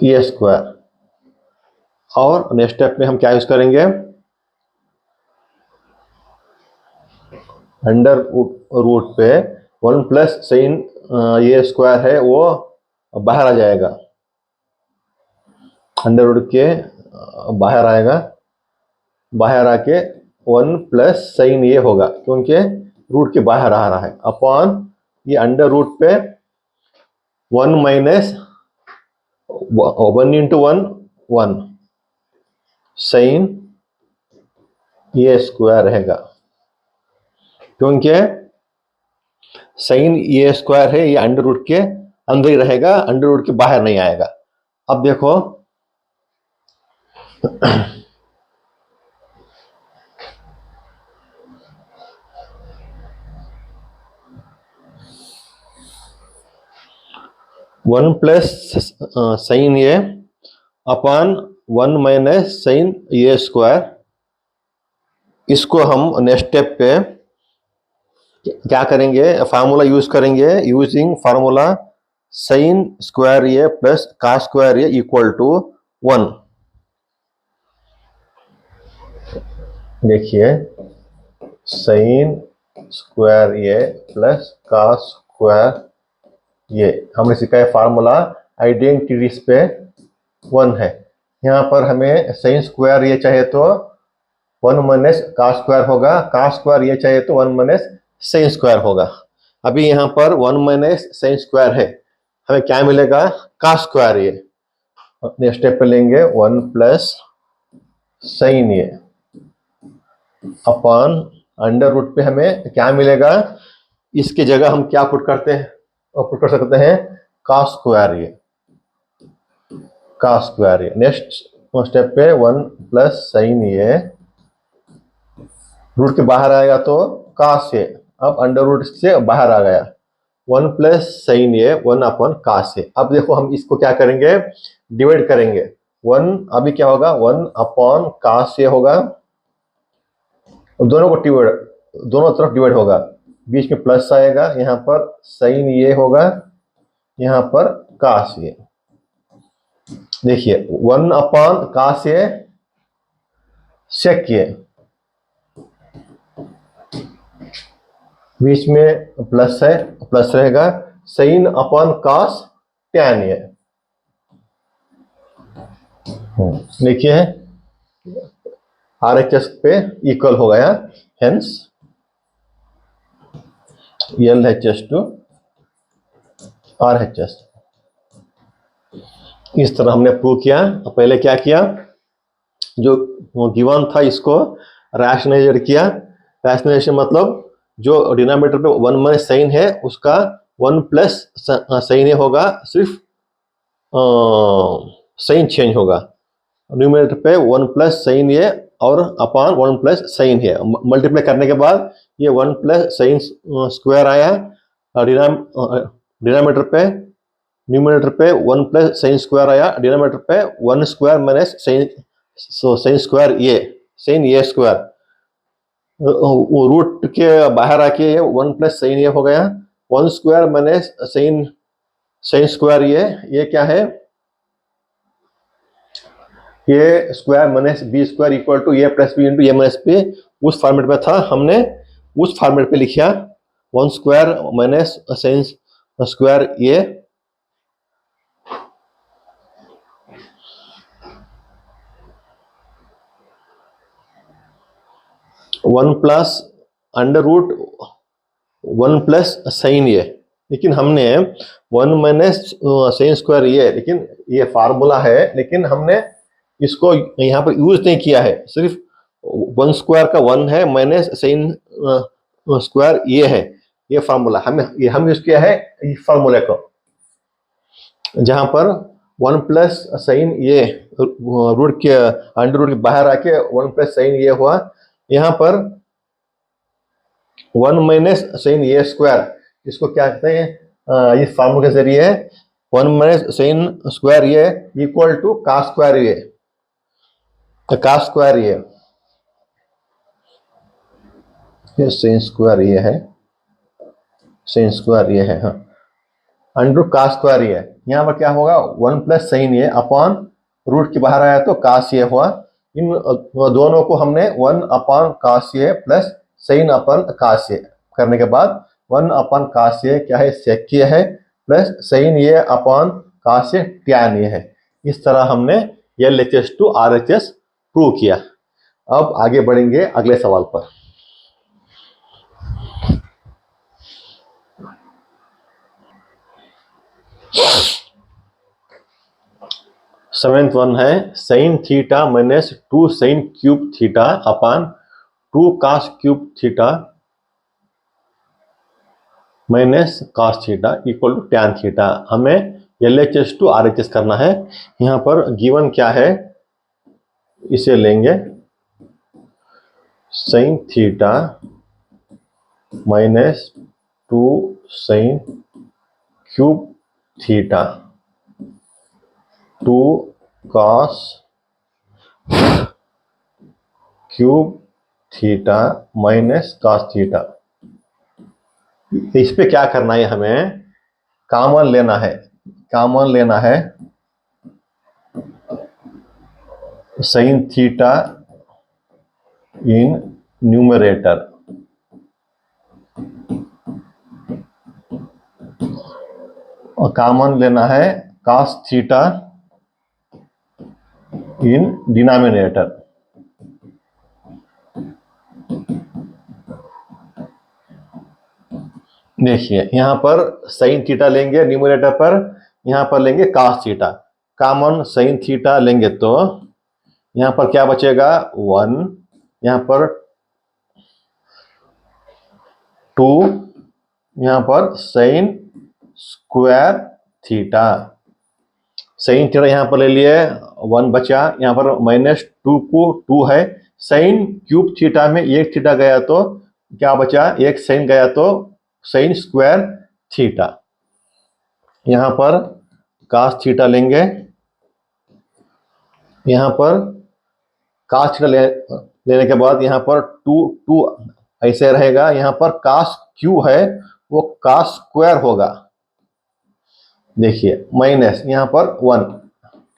ए स्क्वायर। और नेक्स्ट स्टेप में हम क्या यूज करेंगे, अंडर रूट पे 1 प्लस साइन ए स्क्वायर है वो बाहर आ जाएगा, अंडर रूट के बाहर आएगा, बाहर आके 1 प्लस साइन ए होगा क्योंकि रूट के बाहर आ रहा है, अपॉन ये अंडर रूट पे 1 minus 1 into 1 1 sign A square रहेगा, क्योंकि साइन ए स्क्वायर है, ये अंडर रूट के अंदर ही रहेगा, अंडर रूट के बाहर नहीं आएगा। अब देखो one plus sine A upon 1 minus sine A square. इसको हम नेक्स्ट स्टेप पे क्या करेंगे, फार्मूला यूज करेंगे, using formula sine square A plus cos square A equal to 1। देखिए sine square A plus cos square ये हमने सीखा है फार्मूला, आइडेंटिटीज पे 1 है। यहाँ पर हमें साइन स्क्वायर ये चाहिए तो 1 माइनस कॉस स्क्वायर होगा, कॉस स्क्वायर ये चाहिए तो 1 माइनस साइन स्क्वायर होगा। अभी यहाँ पर 1 माइनस साइन स्क्वायर है, हमें क्या मिलेगा, कॉस स्क्वायर ये। नेक्स्ट स्टेप पे लेंगे 1 प्लस साइन ये अपॉन अंडर रूट पे हमें क्या मिलेगा, इसकी जगह हम क्या पुट करते हैं, पुट कर सकते हैं कॉस स्क्वायर ये, कॉस स्क्वायर ये। नेक्स्ट स्टेप पे 1 प्लस साइन ये, रूट के बाहर आएगा तो कॉस ये, अब अंडर रूट से बाहर आ गया, 1 प्लस साइन ए 1 अपॉन कास ए। अब देखो हम इसको क्या करेंगे, डिवाइड करेंगे। 1 अभी क्या होगा, 1 अपॉन कास ए होगा, दोनों को डिवाइड, दोनों तरफ डिवाइड होगा, बीच में प्लस आएगा, यहाँ पर साइन ए होगा, यहाँ पर कास ए। देखिए 1 अपॉन कास ए सेक ए, बीच में प्लस है, प्लस रहेगा, sine upon cos tan A. देखिए RHS पे इक्वल हो गया, हेंस LHS टू RHS। इस तरह हमने प्रूव किया। पहले क्या किया, जो गिवन था इसको रैशनलाइज किया। रैशनलाइजेशन मतलब जो डिनोमिनेटर पे 1 माइनस साइन है उसका 1 प्लस साइन ए होगा, सिर्फ साइन चेंज होगा। न्यूमरेटर पे 1 प्लस साइन ए और अपॉन 1 प्लस साइन है, मल्टीप्लाई करने के बाद ये 1 प्लस साइन स्क्वायर आया। डिनोमिनेटर पे, न्यूमरेटर पे 1 प्लस साइन स्क्वायर आया, डिनोमिनेटर पे 1 square minus sine square A, sign A square, वो रूट के बाहर आके 1 प्लस साइन ए हो गया। 1 स्क्वायर माइनस साइन स्क्वायर ये क्या है, A square minus B square equal to A plus B into A minus B. उस फॉर्मेट में था, हमने उस फॉर्मेट पे लिखा 1 square minus sine square A, one plus under root 1 plus sine A, लेकिन हमने 1 माइनस साइन स्क्वायर ए, लेकिन ये फार्मूला है, लेकिन हमने इसको यहाँ पर यूज नहीं किया है, सिर्फ 1 स्क्वायर का 1 है माइनस साइन स्क्वायर ये है, ये फार्मूला हम यूज किया है इस फार्मूले को, जहां पर 1 प्लस साइन ये रूट के अंडर रूट के बाहर आके 1 प्लस साइन ये हुआ, यहाँ पर 1 माइनस साइन ए स्क्वायर, इसको क्या कहते हैं, इस फार्मूले के जरिए 1 माइनस साइन स्क्वायर ये इक्वल टू कास स्क्वायर ये, कास स्क्वायर ये साइन स्क्वायर ये है, साइन स्क्वायर ये है, हाँ, अंडर कास स्क्वायर ये। यहाँ पर क्या होगा, 1 प्लस साइन ये अपॉन रूट के बाहर आया तो कास ये हुआ। इन दोनों को हमने 1 अपॉन कास ये प्लस साइन अपॉन कास ये करने के बाद 1 अपॉन कास ये क्या है, सेक ये है, प्लस साइन ये अपॉन कास ये टैन ये है। इस तरह हमने LHS टू RHS प्रूव किया। अब आगे बढ़ेंगे अगले सवाल पर। सेवेंथ वन है, sine theta minus 2 sine cube theta upon 2 cos cube theta minus cos theta equal to tan theta. हमें LHS टू RHS करना है। यहाँ पर गिवन क्या है, इसे लेंगे, sign theta minus 2 sine cube theta 2 cos cube theta minus cos theta. इस पे क्या करना है, हमें कॉमन लेना है, कॉमन लेना है साइन थीटा इन न्यूमरेटर और कॉमन लेना है cos थीटा इन डिनोमिनेटर। देखिए यहाँ पर साइन थीटा लेंगे न्यूमरेटर पर, यहाँ पर लेंगे cos theta, common sine theta लेंगे तो यहाँ पर क्या बचेगा 1, यहाँ पर 2, यहाँ पर sign square theta, sine theta यहाँ पर ले लिए 1 बचा, यहाँ पर -2 को 2 है, साइन क्यूब थीटा में एक थीटा गया तो क्या बचा, एक साइन गया तो साइन स्क्वायर थीटा। यहां पर cos थीटा लेंगे, यहां पर cos थीटा लेने के बाद यहां पर 2 ऐसे रहेगा। यहां पर cos क्यू है वो cos स्क्वायर होगा। देखिए माइनस यहां पर 1,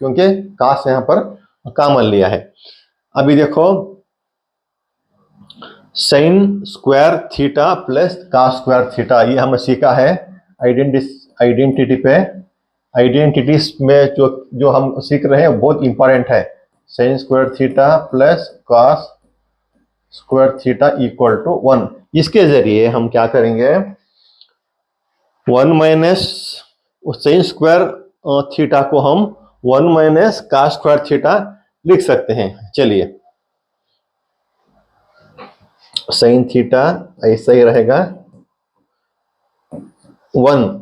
क्योंकि cos यहां पर कॉमन लिया है। अभी देखो sin square theta plus cos square theta, ये हमने सीखा है आइडेंटिटी पे। आइडेंटिटीज में जो हम सीख रहे हैं बहुत इंपॉर्टेंट है। sin square theta plus cos square theta equal to 1। इसके जरिए हम क्या करेंगे, 1 माइनस sin स्क्वायर थीटा को हम 1 माइनस cos स्क्वायर थीटा लिख सकते हैं। चलिए sin थीटा ऐसा ही रहेगा, 1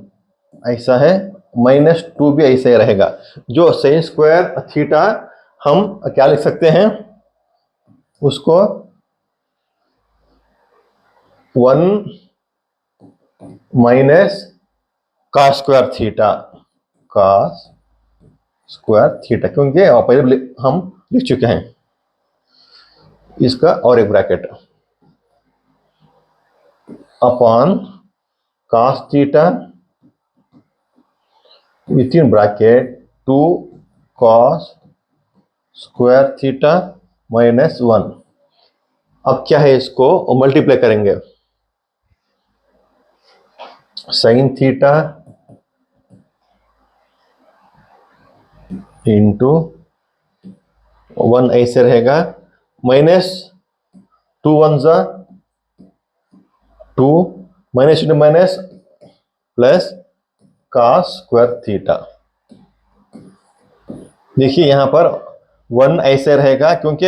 ऐसा है, -2 भी ऐसा ही रहेगा। जो sin स्क्वायर थीटा हम क्या लिख सकते हैं, उसको 1 minus cos square theta, cos square theta, क्योंकि पहले हम लिख चुके हैं इसका, और एक bracket upon cos theta with in bracket 2 cos square theta -1। अब क्या है, इसको मल्टीप्लाई करेंगे, sin थीटा इंटू 1 ऐसे रहेगा, -2 1 जा 2, minus into minus plus cos square theta. देखिए यहां पर 1 ऐसे रहेगा, क्योंकि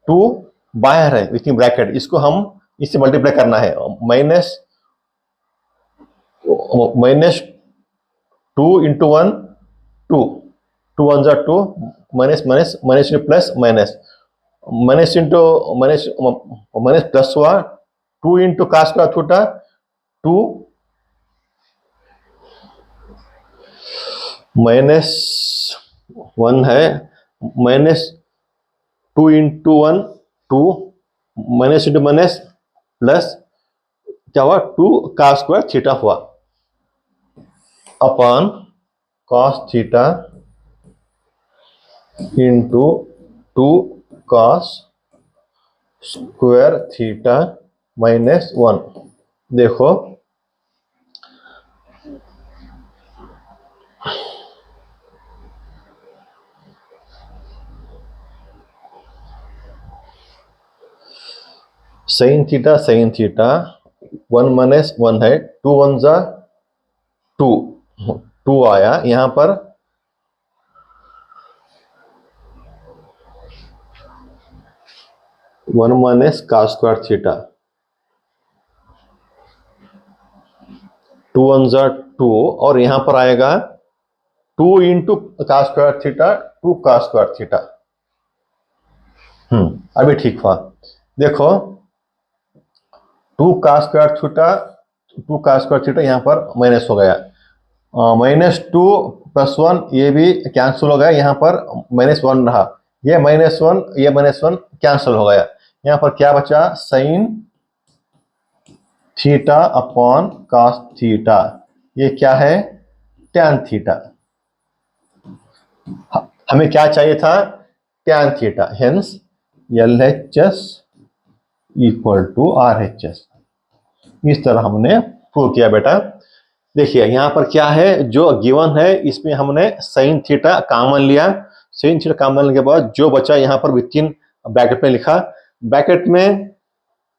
-2 बाहर है विथ इन ब्रैकेट, इसको हम इससे मल्टीप्लाई करना है। -2 इंटू 1 2, 2 1 जा 2, minus minus minus plus minus, minus into minus minus plus हुआ, 2 इंटू cos स्क्वायर थीटा 2 -1 है, -2 into 1 2, minus into minus plus क्या हुआ, 2 cos स्क्वायर थीटा हुआ, upon cos theta into 2 cos square theta -1। देखो sin थीटा 1 माइनस 1 है, 2 1 जा 2, 2 आया यहां पर, one minus cos square theta, 2 1 जा 2, और यहां पर आएगा 2 into cos square theta 2 cos square theta. अभी ठीक हुआ। देखो 2 cos square theta 2 cos square theta यहां पर माइनस हो गया, -2 + 1 ये भी कैंसिल हो गया, यहां पर -1 रहा, ये -1 ये -1 कैंसिल हो गया। यहां पर क्या बचा, sin theta upon cos theta, ये क्या है, tan थीटा। हमें क्या चाहिए था, tan theta, hence LHS equal to RHS। इस तरह हमने प्रूव किया बेटा। देखिए यहां पर क्या है, जो गिवन है इसमें हमने sin थीटा कॉमन लिया, sin थीटा कॉमन लेने के बाद जो बचा यहां पर विथ इन ब्रैकेट में लिखा, ब्रैकेट में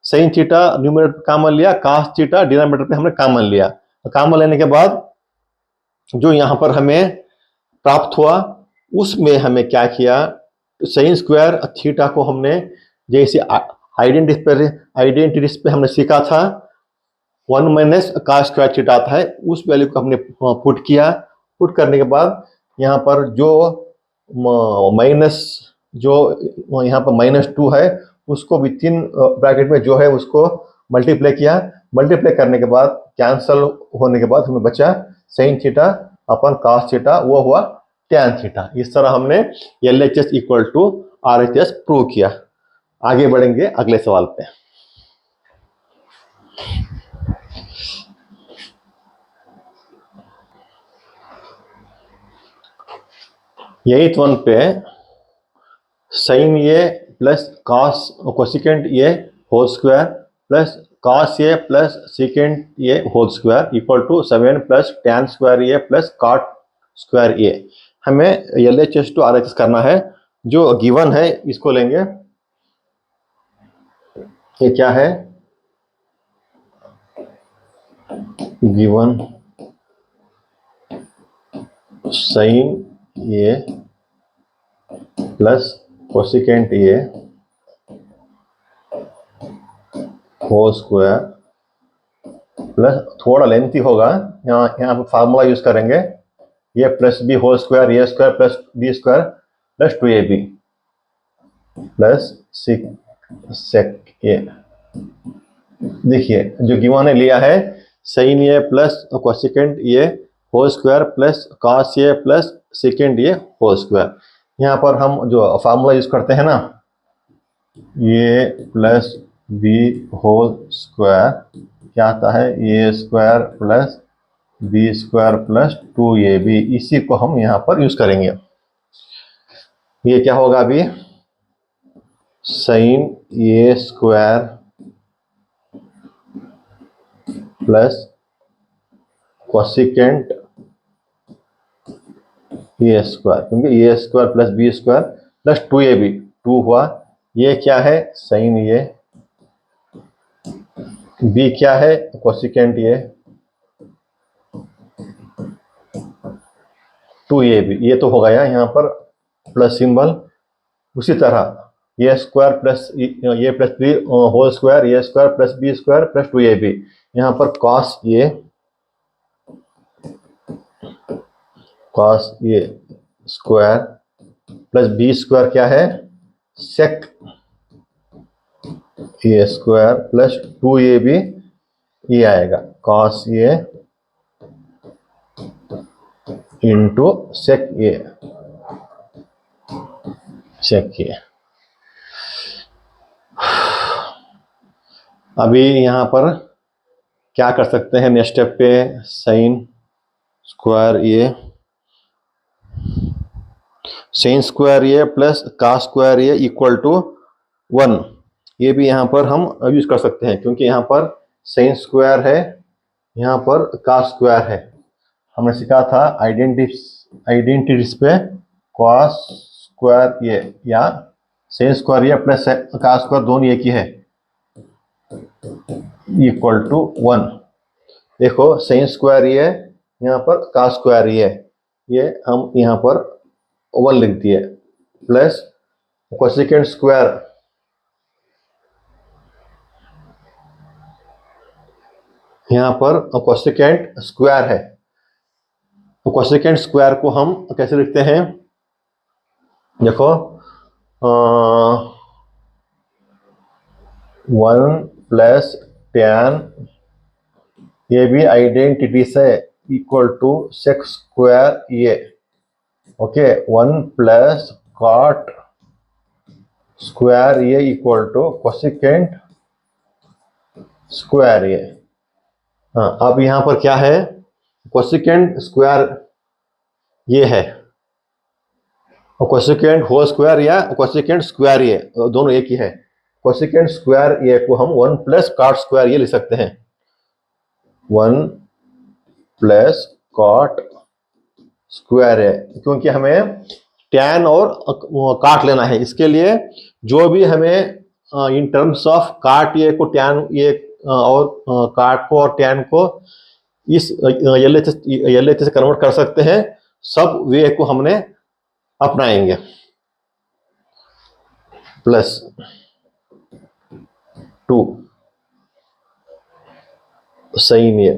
sin थीटा न्यूमरेटर कॉमन लिया, cos थीटा डिनोमिनेटर पे हमने कॉमन लिया। कॉमन लेने के बाद जो यहां पर हमें प्राप्त हुआ उसमें हमें क्या किया, sin स्क्वायर थीटा को हमने जैसे आइडेंटिटीज पे हमने सीखा था 1 माइनस cos स्क्वायर थीटा आता है, उस वैल्यू को हमने पुट किया। पुट करने के बाद यहाँ पर जो माइनस जो यहाँ पर -2 है उसको विथ इन ब्रैकेट में जो है उसको मल्टीप्लाई किया, मल्टीप्लाई करने के बाद कैंसल होने के बाद हमें बचा sin theta upon cos theta, वो हुआ tan थीटा। इस तरह हमने LHS equal to RHS prove किया। आगे बढ़ेंगे अगले सवाल पे। एट वन पे sin A plus cos cosecant A whole square plus cos A plus secant A whole square equal to 7 plus tan square A plus cot square A। हमें LHS टू RHS करना है। जो गिवन है इसको लेंगे। ये क्या है? Given sin A plus cosecant A whole square plus, थोड़ा लेंथी होगा, यहाँ पर फार्मूला यूज करेंगे, ये plus B whole square A square plus B square plus 2ab plus sec A. देखिए जो गिवन ने लिया है sin A plus cosecant A whole square plus cos A plus second A whole square. यहाँ पर हम जो फार्मूला यूज करते हैं ना, ये प्लस बी होल स्क्वायर क्या आता है, A square plus B square plus 2ab, इसी को हम यहाँ पर यूज करेंगे। ये क्या होगा अभी, sin A square plus cosecant A square, क्योंकि A square plus B square plus 2ab, 2 हुआ, ये क्या है sin A, बी क्या है कोसिकेंट A, 2ab, ये तो हो गया यहाँ पर प्लस सिंबल। उसी तरह A square plus A plus B whole square, A square plus B square plus 2ab, यहाँ पर cos A square plus B square क्या है sec A square plus 2ab, ये आएगा cos A into sec A। अभी यहाँ पर क्या कर सकते हैं, नेक्स्ट स्टेप पे sin square A plus cos square A equal to 1, ये भी यहाँ पर हम यूज कर सकते हैं, क्योंकि यहाँ पर sin स्क्वायर है, यहाँ पर cos स्क्वायर है। हमने सीखा था आइडेंटिटीज पे cos स्क्वायर A या sin square A plus cos square दोनों एक ही है, इक्वल टू 1। देखो sin स्क्वायर A यहाँ पर cos स्क्वायर A, ये हम यहाँ पर 1 लिख दिए, प्लस कोसिकेंट स्क्वायर यहाँ पर कोसिकेंट स्क्वायर है, तो कोसिकेंट स्क्वायर को हम कैसे लिखते हैं, देखो 1 प्लस tan, ये भी आइडेंटिटी से equal to sec square A, okay, 1 plus cot square A equal to cosecant square A। हाँ, अब यहाँ पर क्या है, कोसिकेंट स्क्वायर ये है, और कोसिकेंट होल स्क्वायर या कोसिकेंट स्क्वायर A दोनों एक ही है। कोसिकेंट स्क्वायर A को हम 1 प्लस cot स्क्वायर A लिख सकते हैं, 1 प्लस cot स्क्वायर A, क्योंकि हमें tan और काट लेना है, इसके लिए जो भी हमें इन टर्म्स ऑफ काट A को tan A और काट को और tan को इस LHS से कन्वर्ट कर सकते हैं, सब वे को हमने अपनाएंगे। प्लस 2 sin A,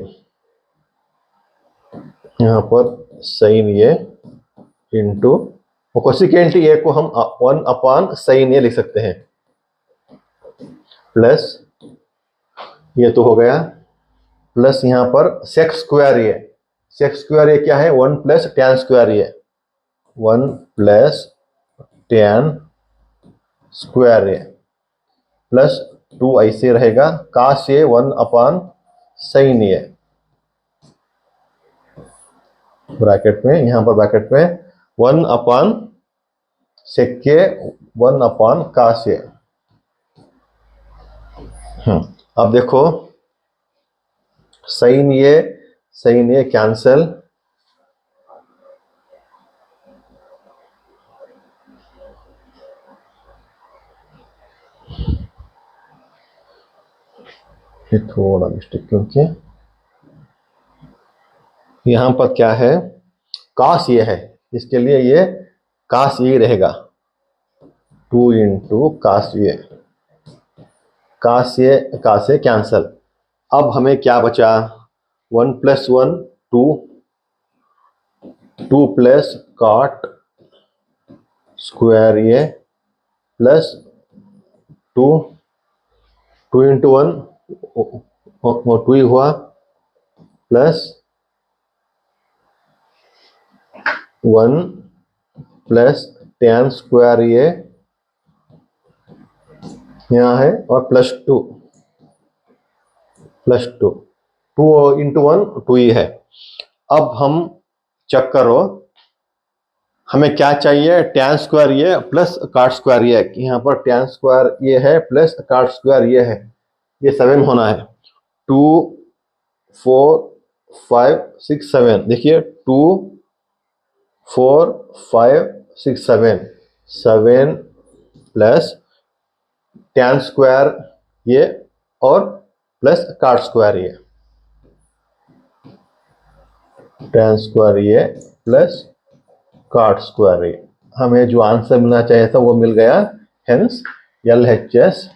यहाँ पर sin A into cosecant A को हम 1 अपॉन sin A लिख सकते हैं, प्लस ये तो हो गया प्लस यहाँ पर सेक स्क्वायर ए, सेक स्क्वायर ए क्या है 1 plus tan square A, 1 plus tan square A plus 2 ऐसे रहेगा काश ए 1 अपान साइन ए, ब्रैकेट में यहाँ पर ब्रैकेट में 1 अपान सेक के 1 अपान काश ए। अब देखो साइन ए कैंसल, ये थोड़ा मिस्टेक क्योंकि यहां पर क्या है काश ये है, इसके लिए ये काश ये रहेगा 2 इंटू काश ये, काश ये कैंसल। अब हमें क्या बचा 1 प्लस 1 2, 2 प्लस कॉट स्क्वायर ये प्लस 2, 2 इंटू 1 2 ही हुआ प्लस 1 प्लस टैन स्क्वायर ये यहाँ है और प्लस 2 इंटू 1 2 ही है। अब हम चेक करो हमें क्या चाहिए टैन स्क्वायर ये प्लस कॉट स्क्वायर ये, यहाँ पर टैन स्क्वायर ये है प्लस कॉट स्क्वायर ये है, ये 7 होना है 2 4 5 6 7, देखिए 2 4 5 6 7 प्लस टैन स्क्वायर ये और प्लस कॉट स्क्वायर ये, टैन स्क्वायर ये प्लस कॉट स्क्वायर ये, हमें जो आंसर मिलना चाहिए था वो मिल गया, hence LHS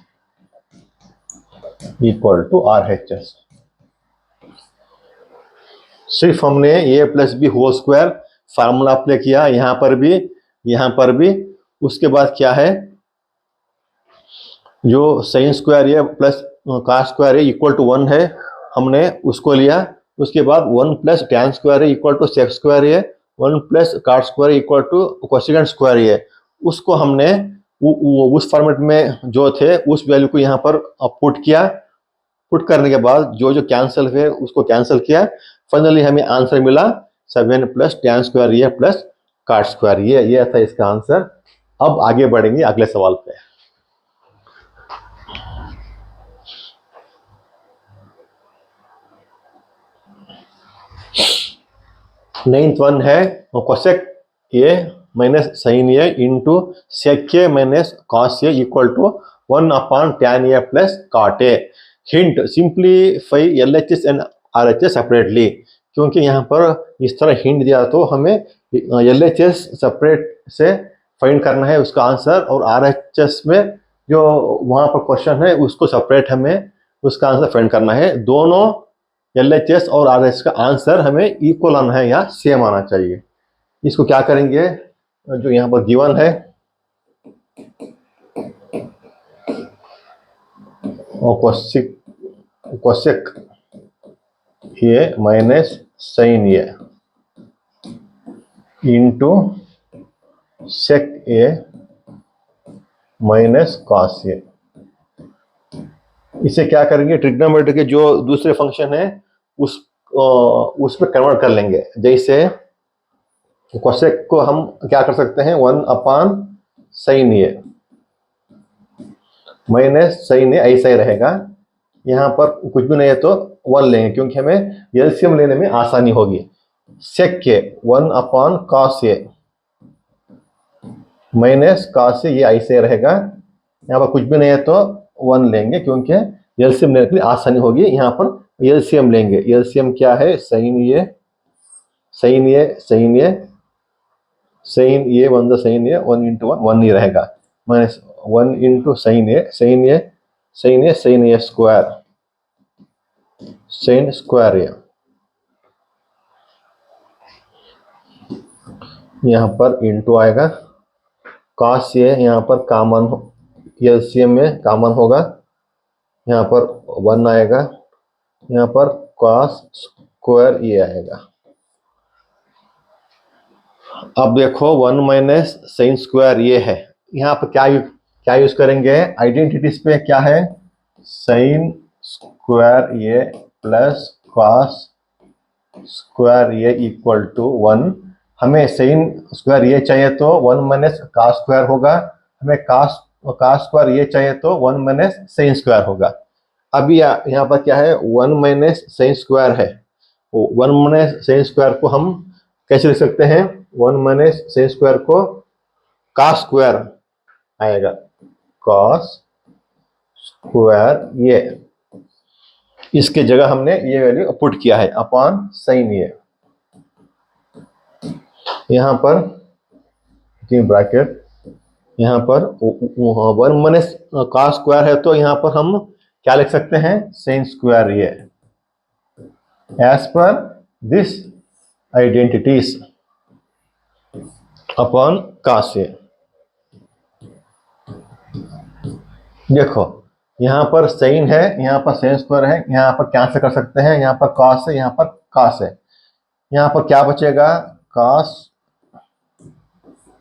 equal to RHS। सिर्फ हमने a plus B whole square formula apply किया यहाँ पर भी, उसके बाद क्या है जो साइन स्क्वायर ये प्लस कॉस स्क्वायर ये इक्वल टू 1 है, हमने उसको लिया। उसके बाद 1 प्लस टैन स्क्वायर ये इक्वल टू सेक स्क्वायर ये, 1 plus cot square equal to cosec square ये, उसको हमने उस फॉर्मेट में जो थे उस वैल्यू को यहाँ पर पुट किया। पुट करने के बाद जो कैंसिल हुए उसको कैंसिल किया, फाइनली हमें आंसर मिला 7 प्लस टैन स्क्वायर ये प्लस कॉट स्क्वायर ये था इसका आंसर। अब आगे बढ़ेंगे अगले सवाल पे। 9th वन है cosec A minus sine A into sec A minus cos A equal to 1 upon tan A plus cot A. Hint simplify LHS and RHS separately, क्योंकि यहाँ पर इस तरह हिंट दिया तो हमें LHS सेपरेट से फाइंड करना है उसका आंसर, और RHS में जो वहाँ पर क्वेश्चन है उसको सेपरेट हमें उसका आंसर फाइंड करना है। दोनों LHS और RHS का आंसर हमें इक्वल आना है या सेम आना चाहिए। इसको क्या करेंगे जो यहाँ पर गिवन है cosec A minus sine A into sec A minus cos A, इसे क्या करेंगे ट्रिग्नोमेट्री के जो दूसरे फंक्शन है उस पर कन्वर्ट कर लेंगे। जैसे कोसेक को हम क्या कर सकते हैं 1 अपान साइन ए माइनस साइन ए, ऐसा ही रहेगा। यहाँ पर कुछ भी नहीं है तो 1 लेंगे क्योंकि हमें एलसीएम लेने में आसानी होगी। सेक के 1 अपान कॉस ए माइनस कॉस ए, ये ऐसे रहेगा। यहाँ पर कुछ भी नहीं है तो 1 लेंगे क्योंकि एलसीएम लेने के लिए आसानी होगी। यहाँ पर एलसीएम लेंगे, एलसीएम क्या है साइन ए 1 इंटू 1 ही रहेगा, minus 1 into sine A square A, यहाँ पर इंटू आएगा। कॉस ए यहाँ पर कॉमन एलसीएम में कॉमन होगा, यहाँ पर 1 आएगा, यहाँ पर कॉस स्क्वायर ये आएगा। अब देखो 1 माइनस साइन स्क्वायर ये है, यहाँ पर क्या यूज करेंगे, आइडेंटिटीज पे क्या है, साइन स्क्वायर ये प्लस कॉस स्क्वायर ये इक्वल टू 1। हमें साइन स्क्वायर ये चाहिए तो 1 माइनस कॉस स्क्वायर होगा, हमें कॉस स्क्वायर ये चाहिए तो 1 माइनस साइन स्क्वायर होगा। अभी यहाँ पर क्या है, 1 माइनस साइन स्क्वायर है, 1 माइनस साइन स्क्वायर को हम कैसे लिख सकते हैं, 1 माइनस साइन स्क्वायर को कॉस स्क्वायर आएगा, कॉस स्क्वायर ये, इसके जगह हमने ये वैल्यू पुट किया है अपॉन साइन ये। यहाँ पर ब्रैकेट, यहाँ पर 1 माइनस कॉस स्क्वायर है तो यहाँ पर हम क्या लिख सकते हैं, साइन स्क्वायर ये, as per this identities upon cos ये। देखो यहाँ पर साइन है, यहाँ पर साइन स्क्वायर है, यहाँ पर कैंसिल कर सकते हैं, यहाँ पर कॉस है, यहाँ पर कॉस है, यहाँ पर क्या बचेगा, कॉस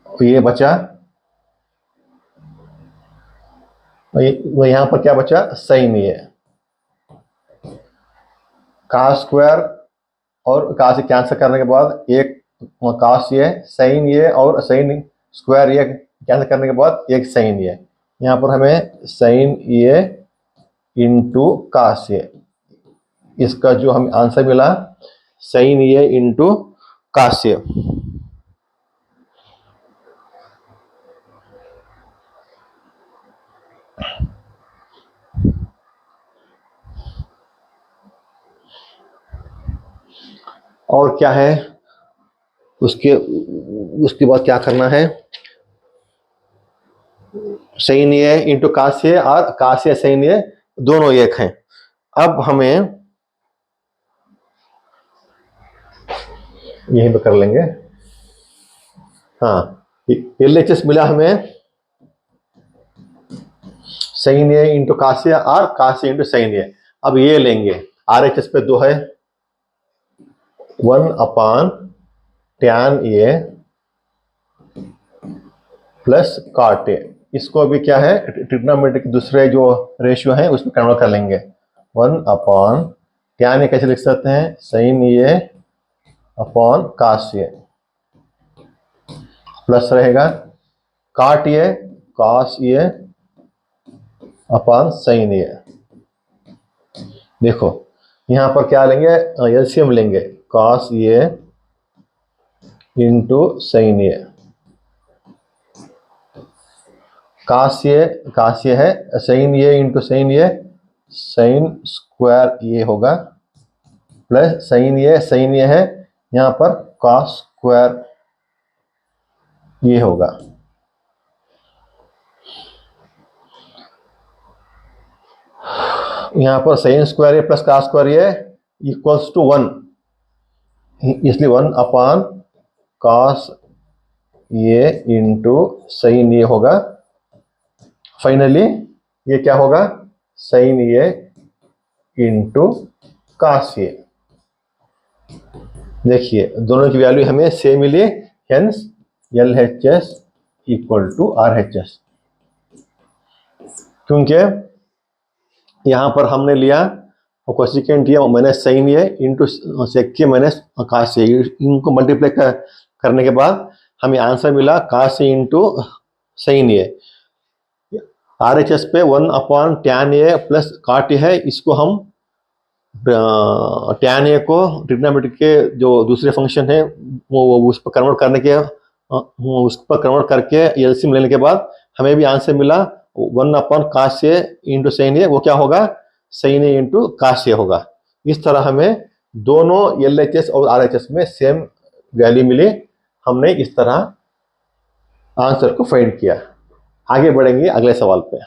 ये बचा, यहाँ पर क्या बचा, साइन ये, कॉस स्क्वायर और कॉस कैंसिल करने के बाद एक कॉस ये, साइन ये और साइन स्क्वायर ये कैंसिल करने के बाद एक साइन ये, यहाँ पर हमें साइन ये इंटू कॉस ये, इसका जो हमें आंसर मिला साइन ये इंटू कॉस ये। और क्या है, उसके बाद क्या करना है, साइन ये इंटू कॉस ये और कॉस ये साइन ये दोनों एक हैं। अब हमें यहीं पे कर लेंगे, हाँ LHS मिला हमें साइन ये इंटू कॉस ये और कॉस ये इंटू साइन ये। अब ये लेंगे, RHS पे 2 है, 1 upon tan A plus cot A, इसको भी क्या है, ट्रिग्नोमेट्रिक दूसरे जो रेशियो है उसमें कन्वर्ट कर लेंगे, 1 अपॉन टैन ए कैसे लिख सकते हैं, sine A upon cos A, plus रहेगा cot A cos A upon sine A. देखो यहाँ पर क्या लेंगे, एलसीएम लेंगे, cos A into sine A, cos ये है, साइन ये इंटू साइन ये, साइन स्क्वायर ये होगा, प्लस साइन ये है, यहाँ पर कॉस स्क्वायर ये होगा। यहाँ पर साइन स्क्वायर ये प्लस कॉस स्क्वायर ये इक्वल्स टू 1, इसलिए 1 अपॉन कॉस ये इंटू साइन ये होगा। फाइनली ये क्या होगा, साइन ये इंटू कॉस ये। देखिए दोनों की वैल्यू हमें सेम मिली, hence LHS equal to RHS, क्योंकि यहाँ पर हमने लिया कोसेकेंट ये माइनस साइन ये इंटू सेक के माइनस कॉस ये, इनको मल्टीप्लाई करने के बाद हमें आंसर मिला कॉस ये इंटू साइन ये। RHS पे 1 upon tan A plus cot A है, इसको हम टैन ए को ट्रिग्नोमेट्री के जो दूसरे फंक्शन है वो उस पर कन्वर्ट करने के, उस पर कन्वर्ट करके एलसीएम लेने के बाद हमें भी आंसर मिला 1 upon cos A into sine ए, वो क्या होगा, sign A into cos A होगा। इस तरह हमें दोनों LHS और RHS में सेम वैल्यू मिली, हमने इस तरह आंसर को फाइंड किया। आगे बढ़ेंगे अगले सवाल पे।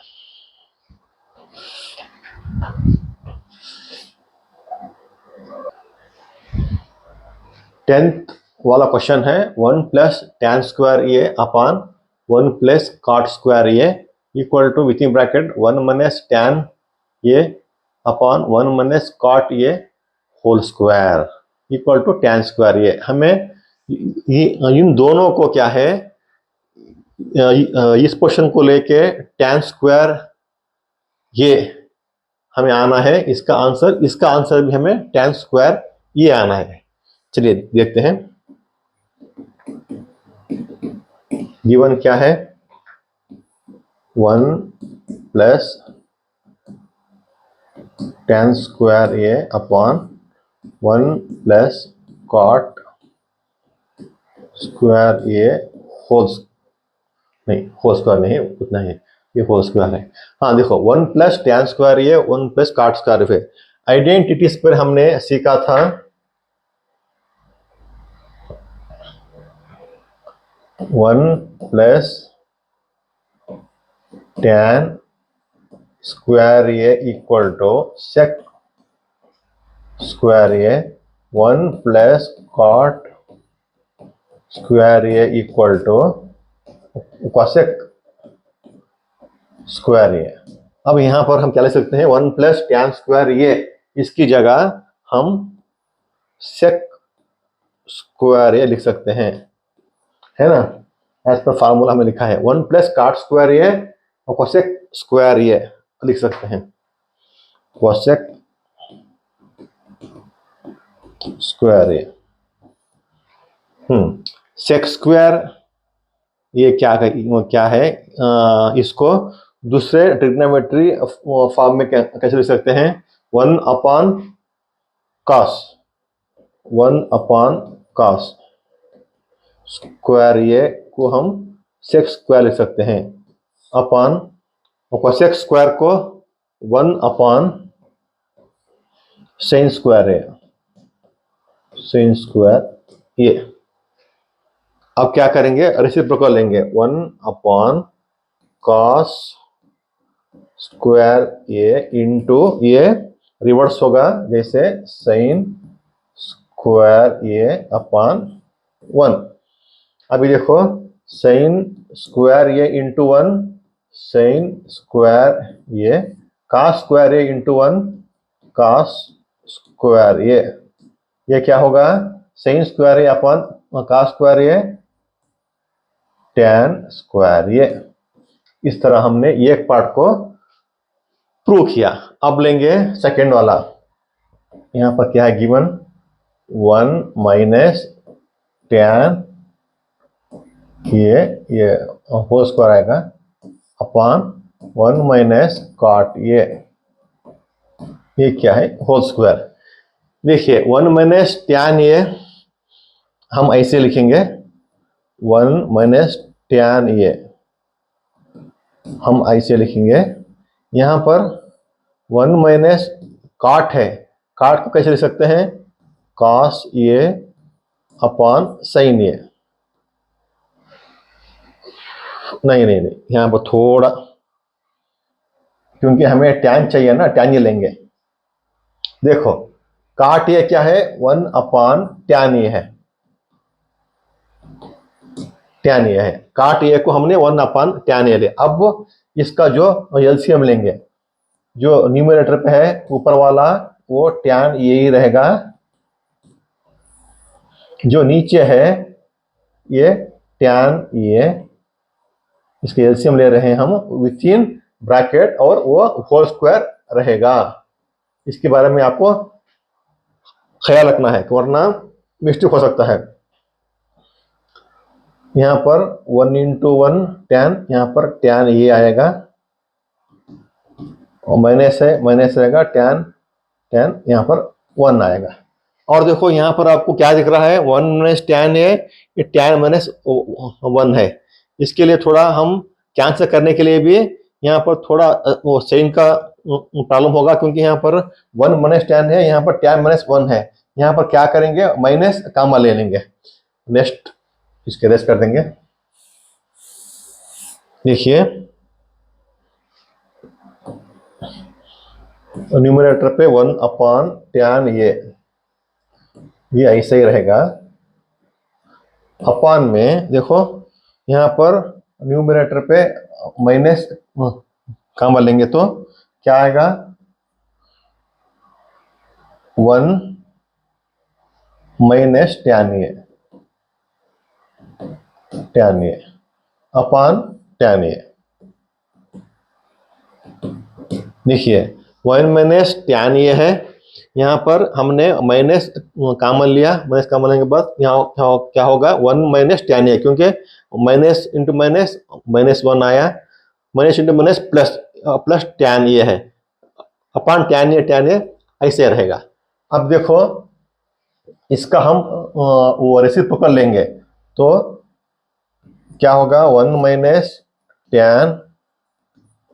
10th वाला क्वेश्चन है, 1 plus tan square A upon 1 plus cot square A equal to within bracket 1 minus tan A upon 1 minus cot A whole square equal to tan square ये हमें इन दोनों को क्या है इस क्वेश्चन को लेके tan स्क्वायर ये हमें आना है इसका आंसर भी हमें tan स्क्वायर ये आना है। चलिए देखते हैं गिवन क्या है 1 प्लस tan स्क्वायर ये अपॉन 1 प्लस cot स्क्वायर ये होल स्क्वायर नहीं उतना ही ये होल स्क्वायर है। हाँ देखो 1 प्लस tan स्क्वायर ये 1 प्लस cot स्क्वायर है। आइडेंटिटीज पर हमने सीखा था 1 प्लस tan स्क्वायर ये इक्वल टू sec स्क्वायर ये 1 प्लस cot स्क्वायर ये इक्वल टू cosec स्क्वायर ये। अब यहां पर हम क्या लिख सकते हैं 1 प्लस tan स्क्वायर ये इसकी जगह हम sec स्क्वायर ये लिख सकते हैं है ना। एज पर फार्मूला में लिखा है 1 प्लस cot स्क्वायर ये और cosec स्क्वायर ये लिख सकते हैं cosec स्क्वायर ये sec स्क्वायर ये क्या है इसको दूसरे ट्रिग्नोमेट्री फॉर्म में कैसे लिख सकते हैं 1 अपॉन cos स्क्वायर ये को हम sec स्क्वायर लिख सकते हैं अपॉन cosec स्क्वायर को 1 अपॉन sin स्क्वायर है sin स्क्वायर ये। अब क्या करेंगे रेसिप्रोकल लेंगे 1 अपॉन cos स्क्वायर ये इंटू ये रिवर्स होगा जैसे sin स्क्वायर ये अपॉन 1। अभी देखो sin स्क्वायर ये इंटू 1 sin स्क्वायर ये cos स्क्वायर ये इंटू 1 cos स्क्वायर ये क्या होगा sin स्क्वायर ये अपॉन cos स्क्वायर ये tan स्क्वायर ये। इस तरह हमने एक पार्ट को प्रूव किया। अब लेंगे सेकेंड वाला। यहां पर क्या है गिवन 1 माइनस tan ये होल स्क्वायर आएगा अपॉन 1 माइनस cot ये क्या है होल स्क्वायर। देखिए 1 माइनस tan ये हम ऐसे लिखेंगे 1 माइनस tan ये हम ऐसे लिखेंगे। यहां पर 1 माइनस cot है cot को कैसे लिख सकते हैं cos ये अपॉन sin ये। नहीं यहां पर थोड़ा क्योंकि हमें tan चाहिए ना tan ये लेंगे। देखो cot ये क्या है 1 अपॉन tan ये है tan ये है cot ये को हमने 1 अपॉन tan ये ले। अब इसका जो एलसीएम लेंगे जो न्यूमरेटर पे है ऊपर वाला वो tan ये ही रहेगा जो नीचे है ये tan ये इसके एलसीएम ले रहे हैं हम विथ इन ब्रैकेट और वो होल स्क्वायर रहेगा। इसके बारे में आपको ख्याल रखना है वरना मिस्टेक हो सकता है। यहां पर 1 इंटू 1 tan यहां पर tan ये आएगा और माइनस रहेगा tan यहां पर 1 आएगा। और देखो यहां पर आपको क्या दिख रहा है 1 माइनस tan ये tan माइनस 1 है। इसके लिए थोड़ा हम कैंसिल करने के लिए भी यहाँ पर थोड़ा वो साइन का प्रॉब्लम होगा क्योंकि यहाँ पर 1 माइनस tan है यहाँ पर tan माइनस 1 है। यहाँ पर क्या करेंगे माइनस कामा ले लेंगे नेक्स्ट इसके रेस्ट कर देंगे। देखिए न्यूमरेटर पे 1 अपॉन tan ये ऐसे ही रहेगा। अपॉन में देखो यहाँ पर न्यूमरेटर पे माइनस कामा लेंगे तो क्या आएगा 1 माइनस tan ए अपान tan ए। देखिए 1 माइनस tan ए है, यहाँ पर हमने माइनस कॉमन लिया, माइनस कॉमन लेने के बाद यहाँ क्या होगा 1 माइनस tan ए, क्योंकि माइनस इंटू माइनस माइनस 1 आया, minus into minus plus plus tan ए है, अपान tan ए ऐसे रहेगा। अब देखो इसका हम वो रेसिप्रोकल लेंगे तो क्या होगा 1 minus tan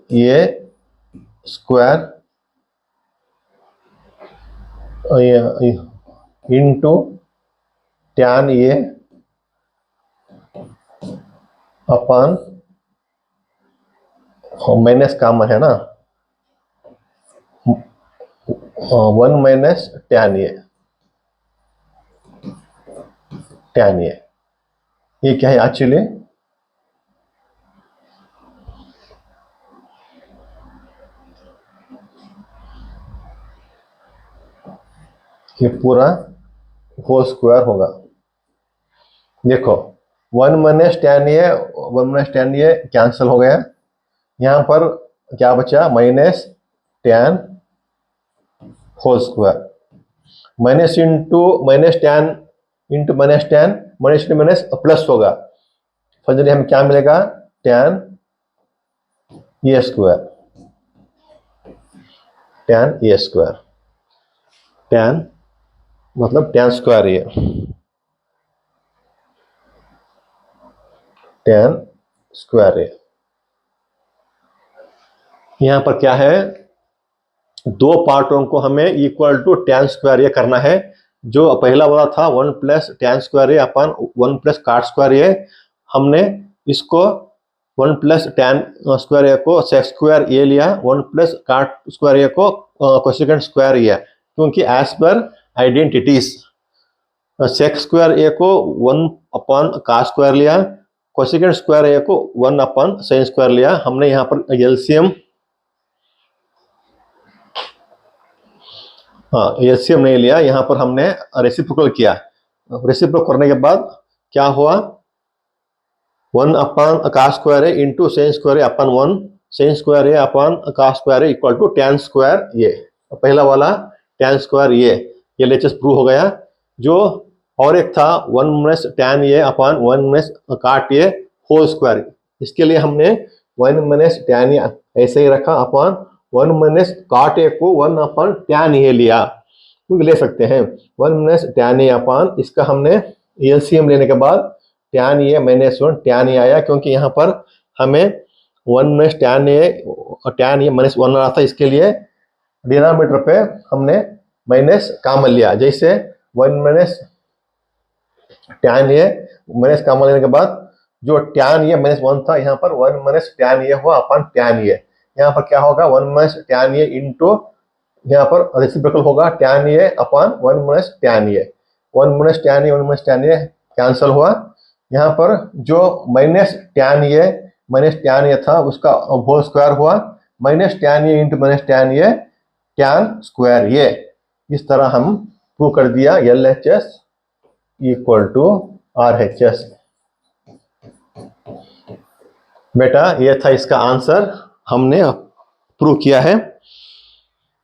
A square into tan A upon minus common है ना 1 माइनस tan ए ये क्या है एक्चुअली ये पूरा होल स्क्वायर होगा। देखो 1 माइनस tan ए कैंसिल हो गया, यहाँ पर क्या बचा minus tan whole square, minus into minus tan into minus tan minus into minus plus होगा, फाइनली हमें क्या मिलेगा tan ए स्क्वायर, tan मतलब tan square A, tan square A. यहाँ पर क्या है दो पार्टों को हमें equal to tan square A करना है। जो पहला वाला था 1 plus tan square A upon 1 plus cot square A, हमने इसको 1 प्लस tan स्क्वायर ए को sec स्क्वायर ए लिया, 1 प्लस cot स्क्वायर ए को कोसेकेंट स्क्वायर लिया, क्योंकि as per identities sec square ए को 1 अपान cot स्क्वायर लिया, कोसेकेंट स्क्वायर ए को 1 अपान sin स्क्वायर लिया। हमने यहाँ पर एलसीएम एलसीएम नहीं लिया, यहाँ पर हमने रेसिप्रोकल किया। रेसिप्रोकल करने के बाद क्या हुआ 1 upon cot square A into sin square A upon 1 sin square A upon cot square A equal to tan square A. पहला वाला tan स्क्वायर ए ये लेचस प्रूव हो गया। जो और एक था 1 माइनस tan ए अपान 1 माइनस cot ए होल स्क्वायर, इसके लिए हमने 1 माइनस tan ए ऐसे ही रखा अपान 1 माइनस cot ए को 1 अपान tan ए लिया, क्योंकि ले सकते हैं 1 माइनस tan ए अपान इसका हमने एलसीएम लेने के बाद tan ए माइनस 1 tan ए आया, क्योंकि यहाँ पर हमें 1 माइनस tan ए माइनस 1 आ रहा था, इसके लिए डिनोमिनेटर पे हमने माइनस कॉमन लिया। जैसे 1 माइनस tan ए माइनस कॉमन लेने के बाद जो tan ए माइनस 1 था यहाँ पर 1 माइनस tan ए हुआ अपन tan ए, यहाँ पर क्या होगा 1 माइनस tan ए इंटू यहाँ पर रेसिप्रोकल होगा tan ए अपन 1 माइनस tan ए, 1 माइनस tan ए कैंसिल हुआ। यहाँ पर जो माइनस tan ए था उसका होल स्क्वायर हुआ, माइनस tan ए इंटू माइनस tan ए tan स्क्वायर ए। इस तरह हम प्रूव कर दिया LHS इक्वल टू RHS। बेटा ये था इसका आंसर, हमने प्रूव किया है।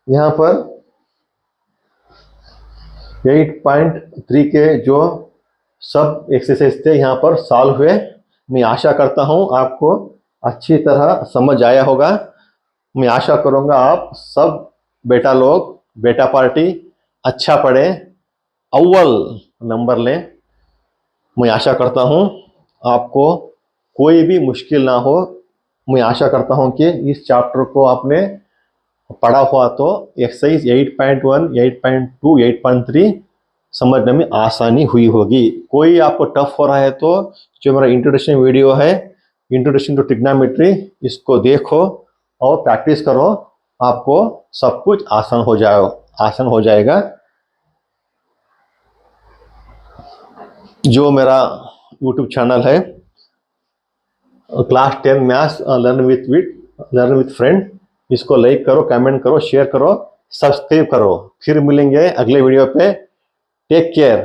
यहाँ पर 8.3 के जो सब एक्सरसाइज थे यहाँ पर सॉल्व हुए। मैं आशा करता हूँ आपको अच्छी तरह समझ आया होगा। मैं आशा करूँगा आप सब बेटा लोग बेटा पार्टी अच्छा पढ़े, अव्वल नंबर लें। मैं आशा करता हूँ आपको कोई भी मुश्किल ना हो। मैं आशा करता हूँ कि इस चैप्टर को आपने पढ़ा हुआ तो एक्सरसाइज 8.1, 8.2, 8.3 समझने में आसानी हुई होगी। कोई आपको टफ हो रहा है तो जो मेरा इंट्रोडक्शन वीडियो है, इंट्रोडक्शन टू ट्रिग्नोमेट्री, इसको देखो और प्रैक्टिस करो, आपको सब कुछ आसान हो जाएगा। जो मेरा यूट्यूब चैनल है class 10 maths learn with friend, इसको लाइक करो, कमेंट करो, शेयर करो, सब्सक्राइब करो। फिर मिलेंगे अगले वीडियो पे। Take care.